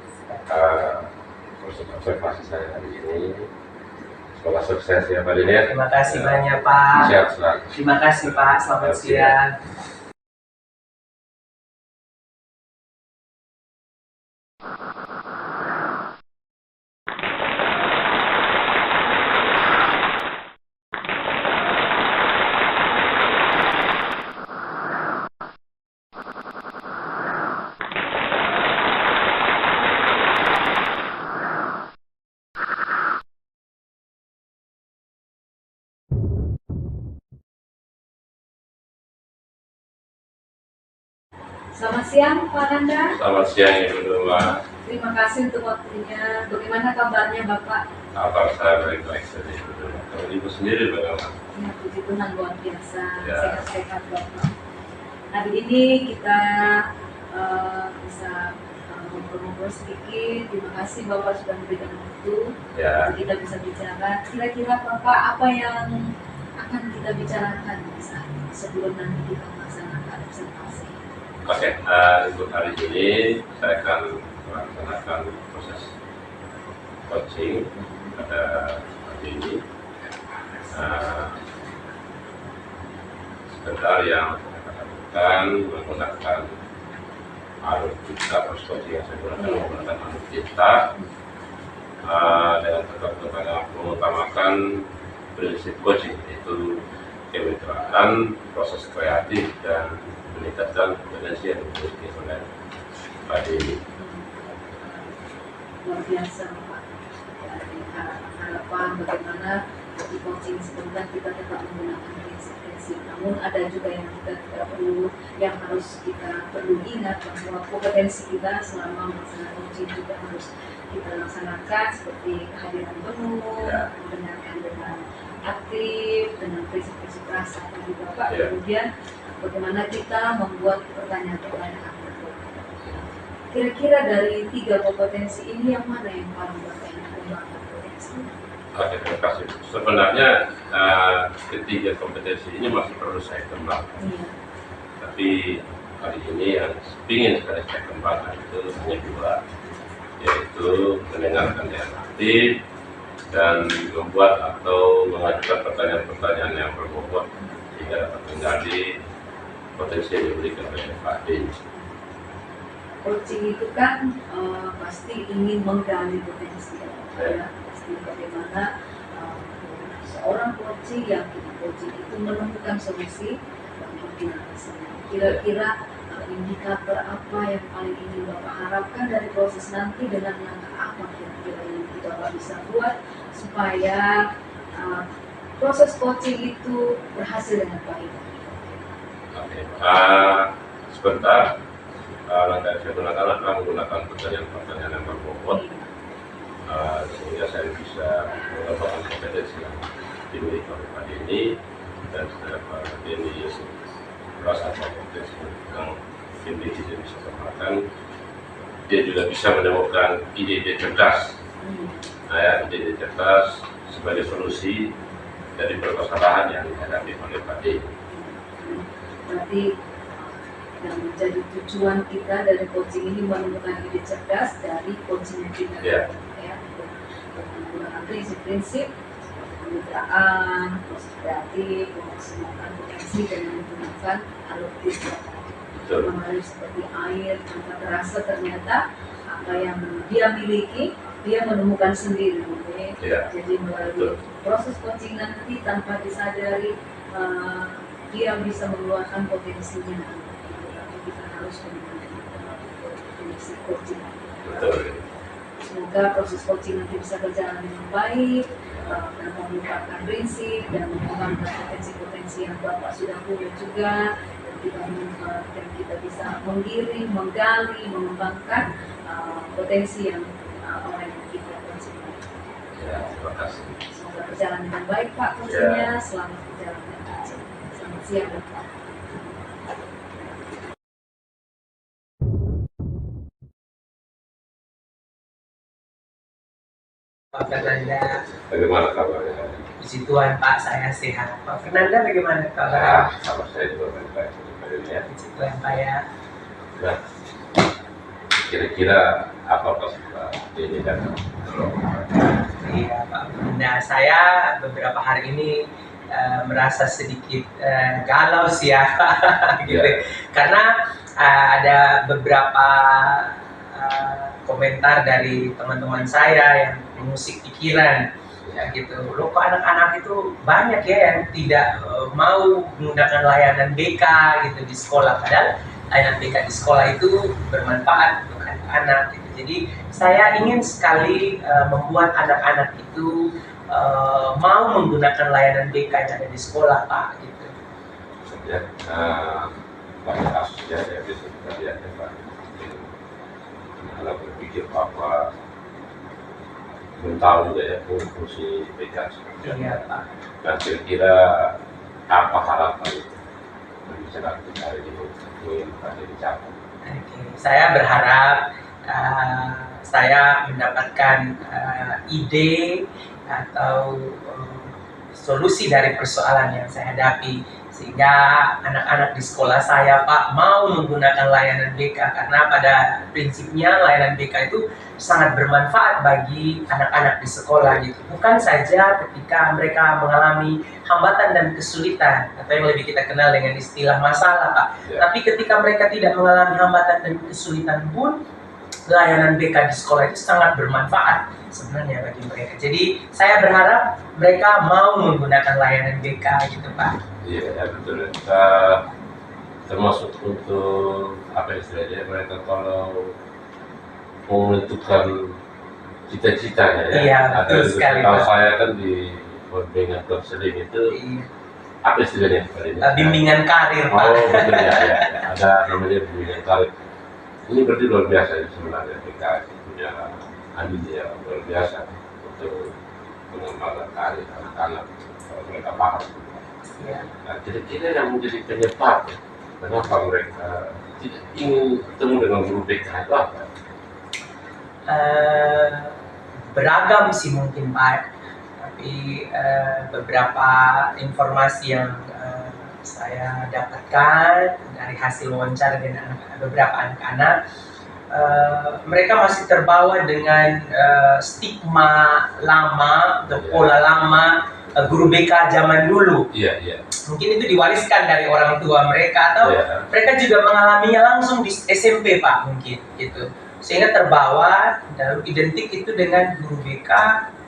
proses observasi saya hari ini. Semoga sukses ya Pak Denny. Terima kasih banyak Pak. Sehat selalu. Terima kasih Pak. Selamat siang. Selamat siang Pak Nanda. Selamat siang Ibu Duma. Terima kasih untuk waktunya. Bagaimana kabarnya Bapak? Kabar saya baik-baik saja Ibu Duma. Kalau Ibu sendiri bagaimana? Ya, puji Tuhan luar biasa, Ya. sehat-sehat Bapak. Hari ini kita bisa ngobrol-ngobrol sedikit. Terima kasih Bapak sudah memberikan waktu. Ya. Kita bisa bicara. Kira-kira Bapak apa yang akan kita bicarakan saat sebelum nanti kita melaksanakan observasi? Oke, untuk hari ini saya akan melaksanakan proses coaching pada hari ini. Sebentar yang saya lakukan menggunakan alutsista, proses coaching yang saya gunakan menggunakan alutsista dengan tetap mengutamakan prinsip coaching, yaitu kemitraan, proses kreatif, dan meningkatkan kompetensi yang dimiliki oleh Pak Denny. Luar biasa Pak. Dari harapan bagaimana di coaching sebenarnya kita tetap menggunakan prinsip-prinsip. Namun ada juga yang kita tidak perlu, yang harus kita perlu ingat bahwa kompetensi kita selama melaksanakan coaching juga harus kita laksanakan, seperti kehadiran penuh, Ya. mendengarkan dengan aktif, dengan prinsip-prinsip rasa tadi Bapak. Ya. Kemudian bagaimana kita membuat pertanyaan-pertanyaan. Kira-kira dari 3 kompetensi ini yang mana yang paling Bapak ingin kembangkan potensinya? Oke, terima kasih. Sebenarnya ketiga kompetensi ini masih perlu saya kembangkan. Iya. Tapi kali ini yang ingin sekali saya kembangkan itu hanya 2, yaitu mendengarkan yang aktif dan membuat atau mengajukan pertanyaan-pertanyaan yang berbobot sehingga dapat menggali potensi yang diberikan oleh Pak Denny. Coaching itu kan pasti ingin menggali potensi Ya. pasti bagaimana seorang coaching yang kita coaching itu menemukan solusi dan koordinasinya. Kira-kira indikator apa yang paling ingin Bapak harapkan dari proses nanti, dengan langkah apa kira-kira yang Bapak bisa buat supaya proses coaching itu berhasil dengan baik? Oke, sebentar. Langkah yang saya gunakan adalah menggunakan pertanyaan-pertanyaan yang berbobot sehingga saya bisa mengembangkan kompetensi yang dimiliki oleh Pak Denny, dan setelah Pak Denny merasa kompetensi yang dimiliki dia bisa kembangkan, dia juga bisa menemukan ide-ide cerdas, ide-ide cerdas sebagai solusi dari permasalahan yang dihadapi oleh Pak Denny. Berarti yang menjadi tujuan kita dari coaching ini menemukan ide cerdas dari coaching yang kita Ya. menggunakan prinsip-prinsip kemitraan, proses kreatif, memaksimalkan potensi dengan menggunakan alutsista. Betul. Mengalir seperti air tanpa terasa, ternyata apa yang dia miliki dia menemukan sendiri. Ya. Jadi melalui proses coaching nanti tanpa disadari dia bisa mengeluarkan potensinya. Kita harus menggunakan potensi coaching. Betul. Semoga proses coaching nanti bisa berjalan dengan baik, dan mengungkapkan prinsip dan mengembangkan potensi-potensi yang Bapak sudah punya juga, dan kita bisa menggiring, menggali, mengembangkan potensi yang orang yang kita coaching. Ya, terima kasih. Semoga berjalan dengan baik Pak coachingnya, selamat berjalan dengan baik. Selamat siang Bapak. Pak Fernanda. Bagaimana kabarnya? Puji Tuhan Pak, saya sehat. Pak Fernanda bagaimana Ah, kabar? kabar saya juga baik-baik ya. Puji Tuhan Pak ya. Nah, kira-kira apa Pak ini dan Iya Pak Fernanda, saya beberapa hari ini merasa sedikit galau sih ya Pak. Gitu. Ya. Karena ada beberapa komentar dari teman-teman saya yang mengusik pikiran ya gitu. Loh kok anak-anak itu banyak ya yang tidak mau menggunakan layanan BK gitu di sekolah, padahal layanan BK di sekolah itu bermanfaat untuk anak-anak gitu. Jadi saya ingin sekali membuat anak-anak itu mau menggunakan layanan BK yang ada di sekolah Pak gitu. ya, banyak kasusnya ya bisa kita lihat ya Pak. Kalau berpikir apa belum tahu juga ya fungsi BK. Iya Pak. Dan kira-kira apa harapan itu berbicara hari ini ingin tadi dicapai? Oke, saya berharap saya mendapatkan ide atau solusi dari persoalan yang saya hadapi, sehingga anak-anak di sekolah saya Pak mau menggunakan layanan BK, karena pada prinsipnya layanan BK itu sangat bermanfaat bagi anak-anak di sekolah gitu. Bukan saja ketika mereka mengalami hambatan dan kesulitan atau yang lebih kita kenal dengan istilah masalah Pak, tapi ketika mereka tidak mengalami hambatan dan kesulitan pun layanan BK di sekolah itu sangat bermanfaat sebenarnya bagi mereka. Jadi saya berharap mereka mau menggunakan layanan BK gitu Pak. Iya ya betul. Termasuk untuk apa istilahnya mereka kalau mau menentukan cita-citanya ya. Iya, betul Ada sekali, kalau Pak. saya kan di bimbingan konseling itu Iya. apa istilahnya Pak ini? Bimbingan karir Pak. Oh betul ya, ada namanya bimbingan karir. Ini berarti luar biasa ya, sebenarnya PKS punya andil ya luar biasa untuk pengembangan karir anak-anak kalau mereka paham. Iya. Nah, kira-kira yang menjadi penyebab kenapa mereka tidak ingin bertemu dengan guru BK itu apa? Beragam sih mungkin Pak, tapi beberapa informasi yang saya dapatkan dari hasil wawancara dengan beberapa anak-anak, mereka masih terbawa dengan stigma lama atau pola lama guru BK zaman dulu. Iya, iya. Mungkin itu diwariskan dari orang tua mereka, atau Iya. mereka juga mengalaminya langsung di SMP Pak mungkin gitu, sehingga terbawa dan identik itu dengan guru BK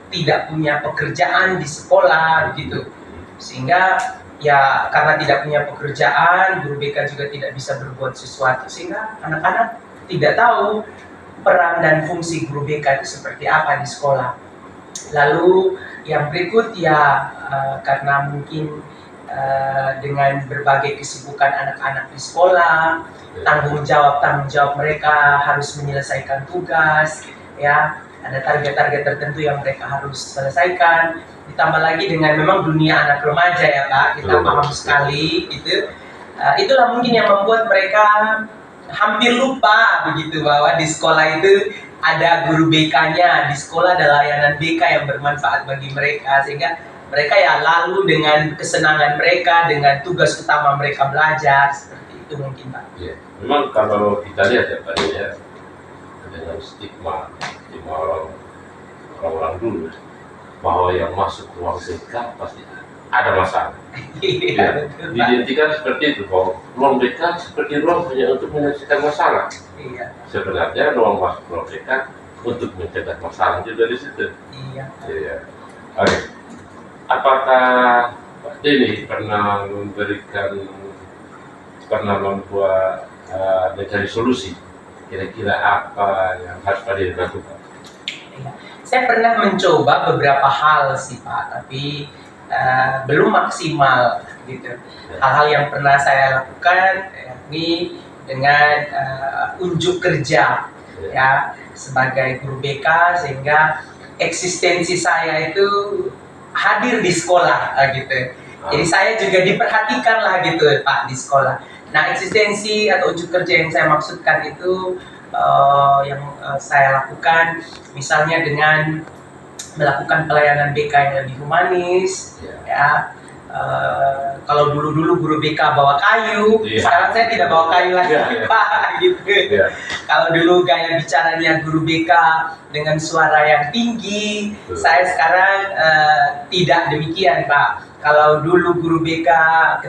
tidak punya pekerjaan di sekolah gitu, sehingga ya karena tidak punya pekerjaan guru BK juga tidak bisa berbuat sesuatu, sehingga anak-anak tidak tahu peran dan fungsi guru BK itu seperti apa di sekolah. Lalu yang berikut ya karena mungkin dengan berbagai kesibukan anak-anak di sekolah, tanggung jawab mereka harus menyelesaikan tugas, ya ada target-target tertentu yang mereka harus selesaikan. Ditambah lagi dengan memang dunia anak remaja ya Pak, kita paham sekali gitu. Itulah mungkin yang membuat mereka hampir lupa begitu bahwa di sekolah itu ada guru BK-nya, di sekolah ada layanan BK yang bermanfaat bagi mereka, sehingga mereka ya lalu dengan kesenangan mereka, dengan tugas utama mereka belajar, seperti itu mungkin Pak. Iya. Memang kalau kita lihat ya Pak ya, dengan stigma orang-orang dulu bahwa yang masuk ruang BK pasti ada masalah. Ya, diidentikan seperti itu bahwa ruang BK seperti ruang hanya untuk menyelesaikan masalah. Iya. Sebenarnya ruang masuk ruang BK untuk mencegah masalah juga di situ. Iya. Iya. Oke. Apakah Pak Denny pernah membuat mencari solusi? Kira-kira apa yang harus Pak Denny lakukan? Iya. Saya pernah mencoba beberapa hal sih Pak, tapi belum maksimal gitu. Hal-hal yang pernah saya lakukan yakni dengan unjuk kerja ya sebagai guru BK, sehingga eksistensi saya itu hadir di sekolah gitu. Jadi saya juga diperhatikan lah gitu Pak di sekolah. Nah eksistensi atau unjuk kerja yang saya maksudkan itu yang saya lakukan misalnya dengan melakukan pelayanan BK yang lebih humanis, ya. Kalau dulu guru BK bawa kayu, sekarang saya tidak bawa kayu lagi, Pak, gitu. Kalau dulu gaya bicaranya guru BK dengan suara yang tinggi, saya sekarang tidak demikian, Pak. Kalau dulu guru BK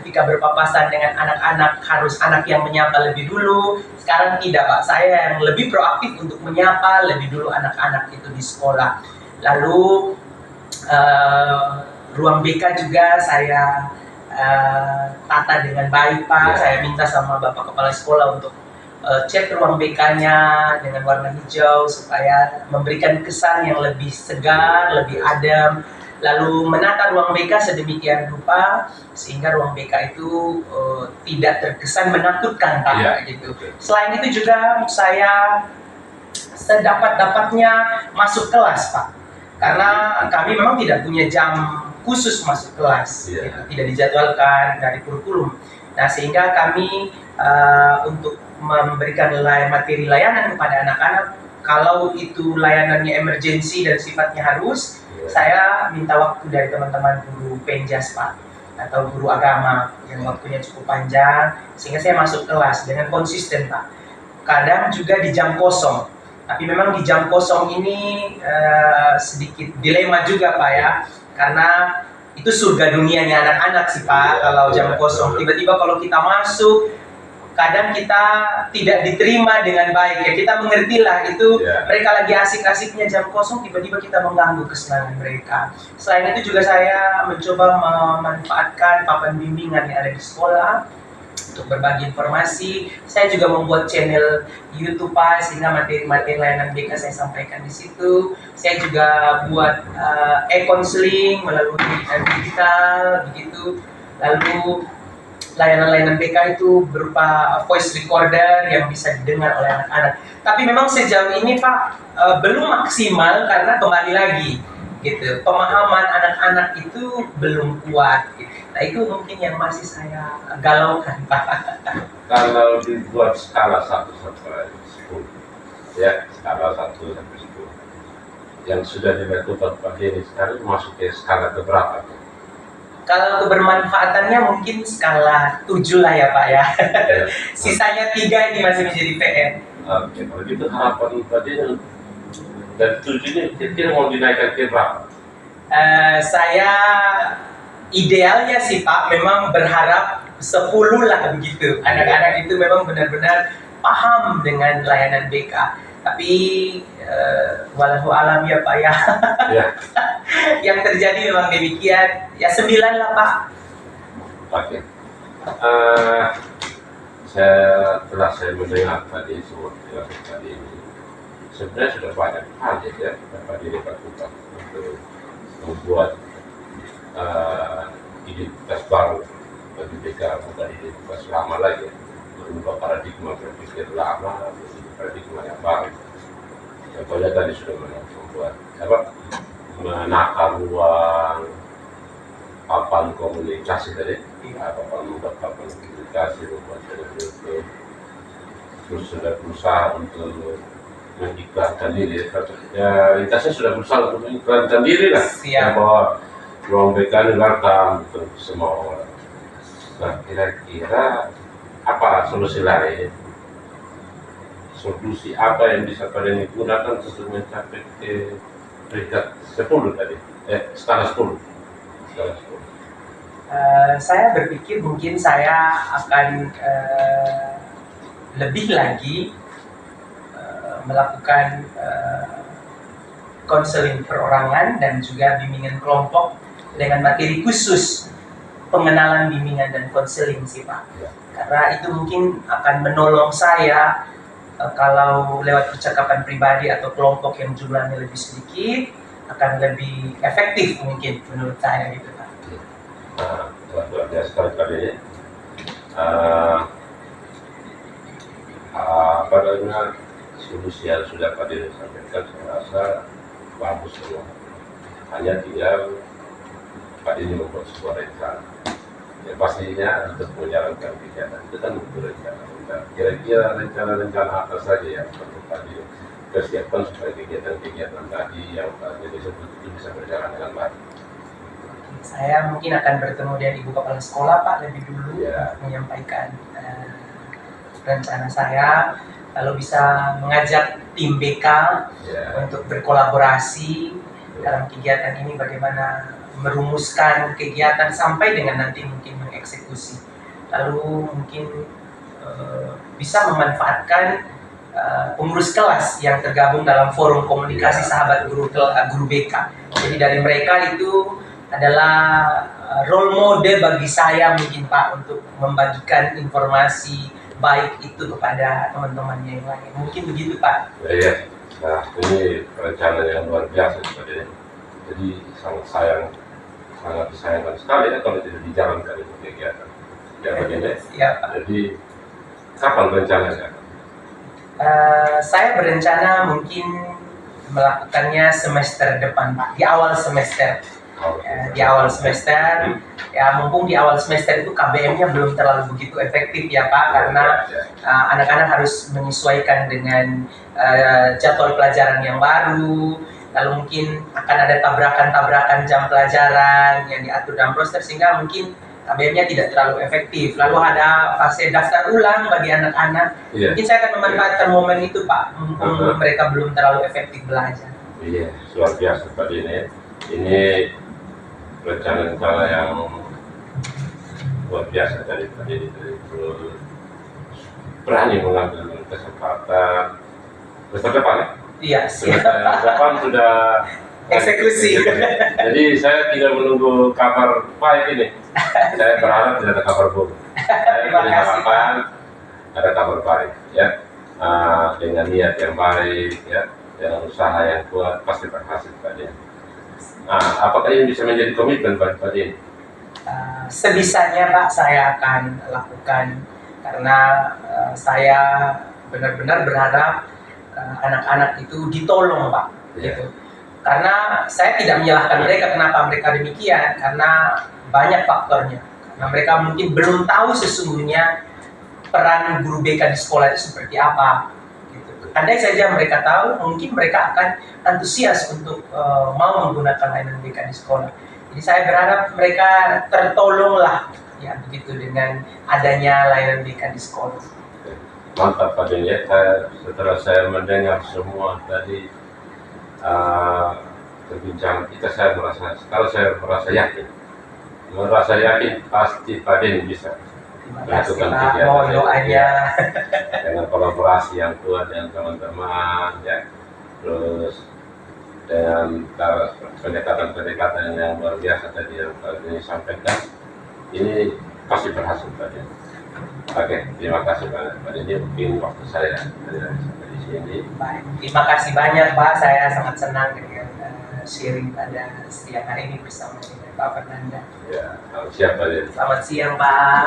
ketika berpapasan dengan anak-anak harus anak yang menyapa lebih dulu, sekarang tidak, Pak. Saya yang lebih proaktif untuk menyapa lebih dulu anak-anak itu di sekolah. Lalu ruang BK juga saya tata dengan baik, Pak. Saya minta sama Bapak Kepala Sekolah untuk cat ruang BK-nya dengan warna hijau supaya memberikan kesan yang lebih segar, lebih adem. Lalu menata ruang BK sedemikian rupa sehingga ruang BK itu tidak terkesan menakutkan, Pak, gitu. Selain itu juga saya sedapat-dapatnya masuk kelas, Pak. Karena kami memang tidak punya jam khusus masuk kelas, gitu. Tidak dijadwalkan dari kurikulum. Nah, sehingga kami untuk memberikan materi layanan kepada anak-anak, kalau itu layanannya emergensi dan sifatnya harus, saya minta waktu dari teman-teman guru penjas, Pak, atau guru agama yang waktunya cukup panjang, sehingga saya masuk kelas dengan konsisten, Pak. Kadang juga di jam kosong, tapi memang di jam kosong ini sedikit dilema juga, Pak, ya, karena itu surga dunianya anak-anak sih, Pak. Kalau jam kosong, tiba-tiba kalau kita masuk, kadang kita tidak diterima dengan baik, ya. Kita mengertilah itu mereka lagi asik-asiknya jam kosong, tiba-tiba kita mengganggu kesenangan mereka. Selain itu juga saya mencoba memanfaatkan papan bimbingan yang ada di sekolah untuk berbagi informasi. Saya juga membuat channel YouTube, Pak, sehingga materi-materi layanan BK saya sampaikan di situ. Saya juga buat e-counseling melalui digital, begitu. Lalu layanan-layanan BK itu berupa voice recorder yang bisa didengar oleh anak-anak. Tapi memang sejauh ini, Pak, belum maksimal karena kembali lagi, gitu. Pemahaman anak-anak itu belum kuat. Gitu. Nah, itu mungkin yang masih saya galaukan, Pak. Kalau dibuat skala 1 sampai 10, ya, skala 1 sampai 10, yang sudah dilakukan pagi ini sekarang masuk ke skala keberapa? Kalau kebermanfaatannya mungkin skala 7 lah ya, Pak, ya. Sisanya 3 ini masih menjadi PR. Oke, kalau gitu harapan tadi dari 7 ini kira-kira mau dinaikkan ke berapa? Saya idealnya sih, Pak, memang berharap 10 lah begitu. Anak-anak itu memang benar-benar paham dengan layanan BK. Tapi walau alam ya, Pak, ya. Yang terjadi memang demikian. Ya 9 lah, Pak. Oke. Setelah saya mendengar tadi semua penjelasan tadi ini, sebenarnya sudah banyak hal ya dapat dilakukan untuk membuat identitas baru bagi BK, bukan identitas lama lagi, merubah paradigma berpikir lama menjadi paradigma yang baru. Contohnya tadi sudah membuat menata ruang papan komunikasi tadi, papan komunikasi, membuat YouTube, terus sudah berusaha untuk mengiklankan diri. Ya, lintasnya sudah berusaha untuk mengiklankan diri lah, bahwa ruang BK ini welcome untuk semua orang. Nah, kira-kira apa solusi lain? Solusi apa yang bisa kalian gunakan untuk mencapai ke peringkat 10 tadi? Skala 10. Saya berpikir mungkin saya akan lebih lagi melakukan konseling perorangan dan juga bimbingan kelompok dengan materi khusus pengenalan bimbingan dan konseling sih, Pak. Karena itu mungkin akan menolong saya kalau lewat percakapan pribadi atau kelompok yang jumlahnya lebih sedikit akan lebih efektif mungkin menurut saya gitu, Pak. Luar biasa sekali ya. Apa namanya, solusi yang sudah Pak Diri sampaikan saya rasa bagus semua. Hanya tinggal Pak Diri membuat sebuah rencana. Ya pastinya untuk menjalankan kegiatan itu kan butuh rencana. Kira-kira rencana-rencana apa saja yang perlu Pak Diri kesiapan supaya kegiatan-kegiatan tadi yang tadi disebut itu bisa berjalan dengan baik. Saya mungkin akan bertemu dengan Ibu Kepala Sekolah Pak lebih dulu Ya. menyampaikan rencana saya, lalu bisa mengajak tim BK Ya. untuk berkolaborasi dalam kegiatan ini, bagaimana merumuskan kegiatan sampai dengan nanti mungkin mengeksekusi. Lalu mungkin bisa memanfaatkan pengurus kelas yang tergabung dalam forum komunikasi sahabat guru BK. Jadi dari mereka itu adalah role model bagi saya mungkin Pak untuk membagikan informasi baik itu kepada teman-temannya yang lain. Mungkin begitu Pak. Ya. Nah, ini rencana yang luar biasa sebenarnya. Jadi sangat disayangkan sekali ya kalau tidak dijalankan itu kegiatan. Ya, begini. Ya, Pak. Jadi kapan rencananya? Saya berencana mungkin melakukannya semester depan Pak, di awal semester. Di awal semester, ya mumpung di awal semester itu KBM-nya belum terlalu begitu efektif ya Pak, karena anak-anak harus menyesuaikan dengan jadwal pelajaran yang baru, lalu mungkin akan ada tabrakan-tabrakan jam pelajaran yang diatur dalam roster, sehingga mungkin KBM-nya tidak terlalu efektif. Lalu ada fase daftar ulang bagi anak-anak. Mungkin saya akan memanfaatkan momen itu Pak, mumpung mereka belum terlalu efektif belajar. Iya, luar biasa Pak ini. Ini rencana-rencana yang luar biasa dari Pak Dini, berani mengambil kesempatan. Semester depan ya? Iya, siap. Semester depan sudah Eksekusi. Jadi saya tidak menunggu kabar baik ini. Saya berharap tidak ada kabar buruk. Saya Terima punya kasih, harapan ada kabar baik ya. Dengan niat yang baik ya, dengan usaha yang kuat pasti berhasil Pak Dini. Apakah ini bisa menjadi komitmen Pak Dini? Sebisanya Pak saya akan lakukan, karena saya benar-benar berharap anak-anak itu ditolong Pak. Gitu. Karena saya tidak menyalahkan mereka kenapa mereka demikian, karena banyak faktornya. Karena mereka mungkin belum tahu sesungguhnya peran guru BK di sekolah itu seperti apa. Gitu. Andai saja mereka tahu, mungkin mereka akan antusias untuk mau menggunakan layanan BK di sekolah. Jadi saya berharap mereka tertolonglah ya begitu dengan adanya layanan BK di sekolah. Mantap Pak Dini ya. Setelah saya mendengar semua tadi perbincangan kita, saya merasa yakin pasti Pak Dini bisa melakukan kegiatan Mohon doanya. dengan kolaborasi yang kuat dengan teman-teman ya, terus dengan pendekatan-pendekatan yang luar biasa tadi yang Pak Dini sampaikan, ini pasti berhasil Pak Dini. Oke, terima kasih Pak Dini, mungkin waktu saya sampai di sini. Baik, terima kasih banyak Pak, saya sangat senang dengan sharing pada siang hari ini bersama dengan Pak Fernanda. Ya, siap Pak Dini. Selamat siang Pak.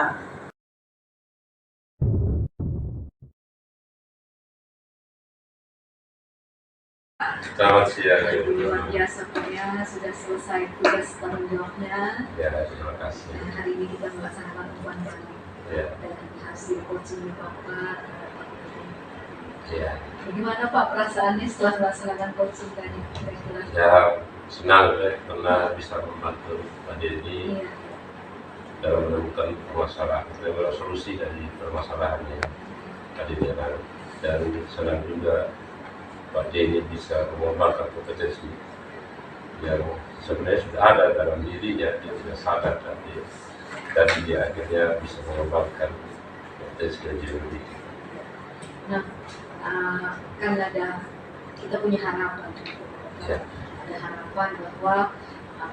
Selamat siang. Luar biasa Pak ya, sudah selesai tugas tanggung jawabnya. Ya, terima kasih. Dan hari ini kita melaksanakan umpan balik dengan hasil coaching Bapak. Ya. Bagaimana Pak perasaannya setelah melaksanakan coaching tadi? Kira-kira? Ya, senang ya, karena bisa membantu Pak Dini dalam menemukan solusi dari permasalahannya tadi, dan senang juga Pak Dini bisa mengembangkan kompetensi yang sebenarnya sudah ada dalam dirinya, dia tidak sadar, tapi dia akhirnya bisa mengembangkan kompetensi yang jauh lebih. Nah, kan kita punya harapan, ada harapan bahwa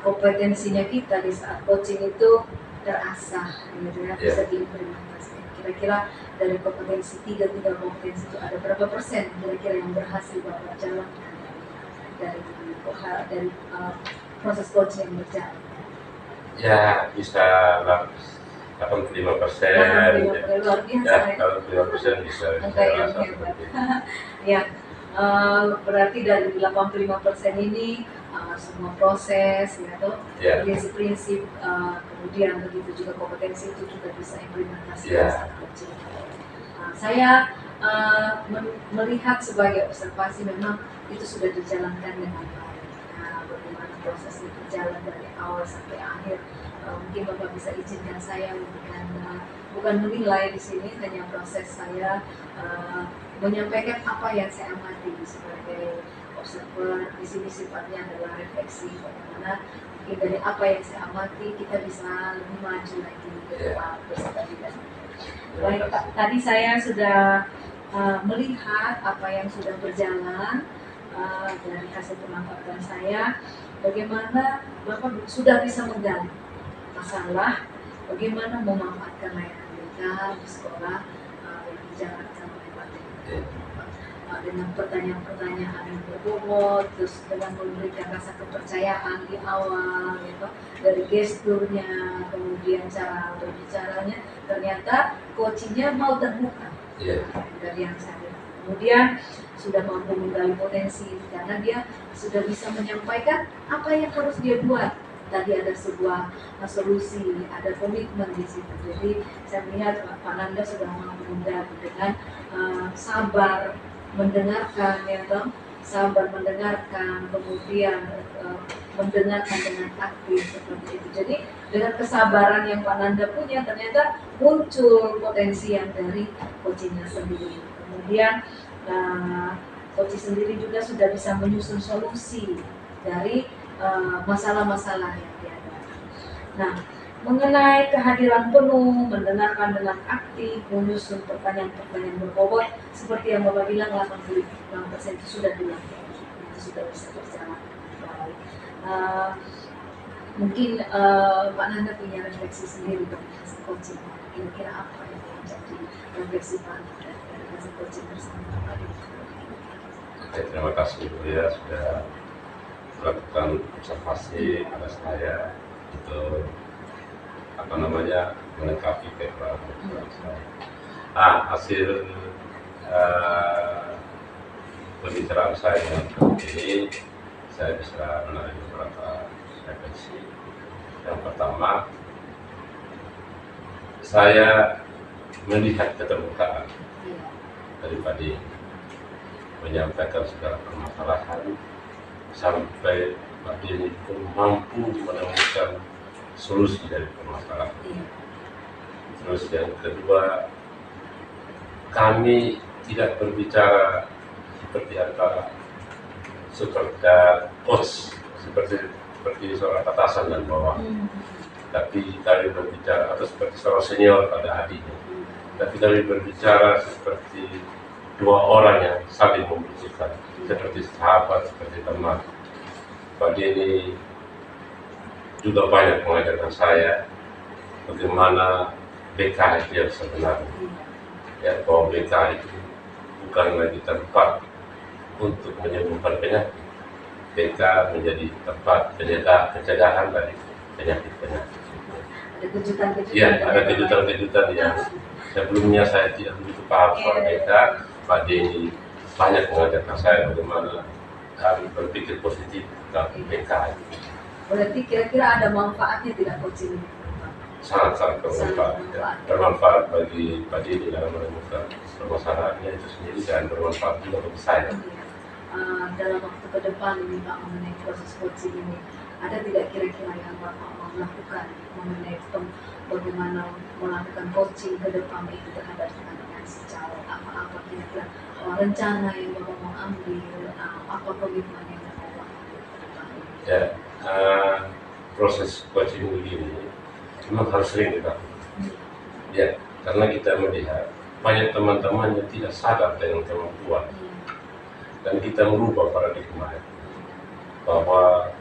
kompetensinya kita di saat coaching itu terasah, gitu ya, bisa diimplementasikan. Kira-kira dari kompetensi tiga kompetensi itu ada berapa persen kira-kira yang berhasil Bapak jalankan dari proses coaching yang berjalan? Ya, bisa 85%. Luar biasa. Ya, kalau 5% bisa yang hebat. Ya, berarti dari 85% ini semua proses, prinsip-prinsip, kemudian begitu juga kompetensi itu kita bisa implementasi saat coaching. Saya melihat sebagai observasi memang itu sudah dijalankan dengan baik. Nah, bagaimana proses itu berjalan dari awal sampai akhir. Mungkin Bapak bisa izinkan saya bukan menilai di sini, hanya proses saya menyampaikan apa yang saya amati sebagai observer. Di sini sifatnya adalah refleksi bagaimana mungkin dari apa yang saya amati kita bisa lebih maju lagi ke depan bersama kita. Baik, tadi saya sudah melihat apa yang sudah berjalan dari hasil pengamatan saya, bagaimana Bapak sudah bisa menggali masalah bagaimana memanfaatkan layanan mereka di sekolah yang dijalankan oleh Pak Direktur. Dengan pertanyaan-pertanyaan yang berbobot, terus dengan memberikan rasa kepercayaan di awal, gitu, dari gesturnya, kemudian cara berbicaranya, ternyata coachingnya mau terbuka. Dari yang saya lihat. Kemudian sudah mampu menggali potensi karena dia sudah bisa menyampaikan apa yang harus dia buat. Tadi ada sebuah solusi, ada komitmen di situ. Jadi saya melihat Pak Nanda sudah mampu dengan sabar mendengarkan, ya toh, sabar mendengarkan, kemudian mendengarkan dengan aktif seperti itu. Jadi dengan kesabaran yang Pak Nanda punya, ternyata muncul potensi yang dari coachingnya sendiri. Kemudian coaching sendiri juga sudah bisa menyusun solusi dari masalah-masalah yang dihadapi. Nah, mengenai kehadiran penuh, mendengarkan dengan aktif, menyusun pertanyaan-pertanyaan berbobot, seperti yang Bapak bilang 85% itu sudah dilakukan, itu sudah bisa berjalan baik. Mungkin Pak Nanda punya refleksi sendiri dari hasil coaching. Kira-kira apa yang menjadi refleksi Pak Nanda dari hasil coaching bersama Bapak? Oke, terima kasih Bu ya sudah melakukan observasi pada saya untuk melengkapi keterangan saya. Hasil pembicaraan saya ini saya bisa menarik beberapa refleksi. Yang pertama, saya melihat keterbukaan dari Pak Dini menyampaikan segala permasalahan sampai Pak Dini pun mampu menemukan solusi dari permasalahan. Terus yang kedua, kami tidak berbicara seperti antara coach seperti seorang atasan dan bawah, tapi kami berbicara atau seperti seorang senior pada adiknya, tapi kami berbicara seperti dua orang yang saling membutuhkan, seperti sahabat, seperti teman. Pak Dini juga banyak mengajarkan saya bagaimana BK itu yang sebenarnya, ya, bahwa BK itu bukan lagi tempat untuk menyembuhkan penyakit. BK menjadi tempat pencegahan dari penyakit-penyakit. Ada kejutan-kejutan. Ya, ada kejutan-kejutan yang sebelumnya saya tidak begitu paham soal BK. Pak Dini banyak mengajarkan saya bagaimana kami berpikir positif tentang BK. Berarti kira-kira ada manfaatnya tidak coaching ini? Sangat bermanfaat bagi Pak Dini dalam menemukan permasalahannya itu sendiri dan bermanfaat juga bagi saya. Dalam waktu ke depan ini Pak, mengenai proses coaching ini, ada tidak kira-kira yang Bapak mau lakukan mengenai bagaimana melakukan coaching ke depan itu terhadap teman-teman sejauh apa kira-kira rencana yang Bapak mau ambil, apa komitmen yang Bapak mau ambil ke depan? Ya, proses coaching begini memang harus sering dilakukan. Ya, karena kita melihat banyak teman-teman yang tidak sadar dengan kemampuan, dan kita merubah paradigma bahwa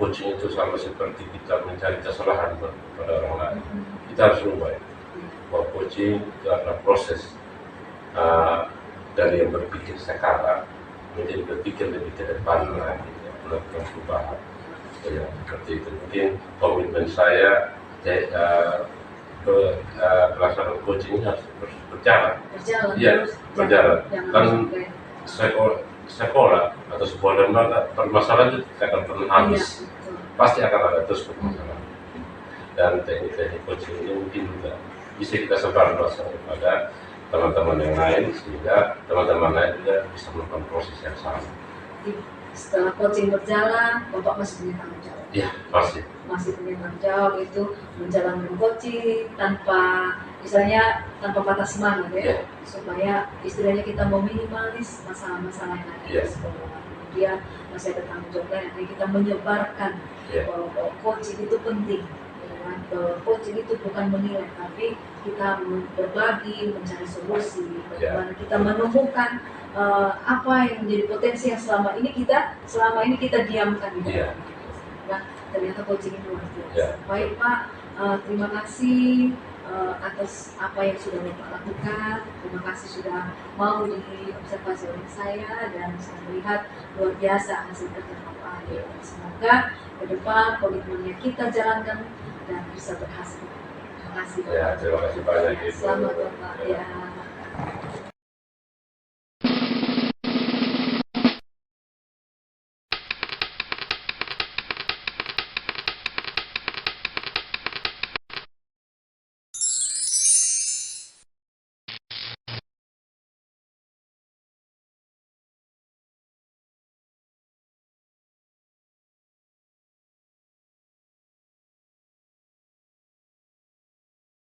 coaching itu sama seperti kita mencari kesalahan pada orang lain. Kita harus merubah bahwa coaching itu adalah proses dari yang berpikir sekarang menjadi berpikir lebih ke depan lagi, melakukan perubahan. Ya, seperti itu. Mungkin komitmen saya pelaksanaan coaching ini harus berjalan. Iya, berjalan. Kan sekolah atau sebuah lembaga permasalahan itu akan pernah habis. Pasti akan ada terus permasalahan. Dan teknik-teknik coaching ini mungkin juga bisa kita sebar luaskan kepada teman-teman yang lain, sehingga teman-teman lain juga bisa melakukan proses yang sama. Setelah coaching berjalan, Bapak masih punya tanggung jawab. Ya, Masih punya tanggung jawab itu menjalankan coaching istilahnya tanpa patah semangat ya, supaya istilahnya kita meminimalis masalah-masalah yang ada di sekolah. Kemudian masih ada tanggung jawab lain, yang kita menyebarkan bahwa coaching itu penting. Bahwa coaching itu bukan menilai, tapi kita berbagi, mencari solusi, bagaimana kita menemukan apa yang menjadi potensi yang selama ini kita diamkan di dalam. Nah, ternyata coaching itu luar biasa. Baik Pak, terima kasih atas apa yang sudah Bapak lakukan. Terima kasih sudah mau diobservasi oleh saya dan saya melihat luar biasa hasil kerja Bapak. Semoga ke depan komitmennya kita jalankan dan bisa berhasil. Terima kasih Bapak. Ya, terima kasih banyak. Selamat Bapak. Ya.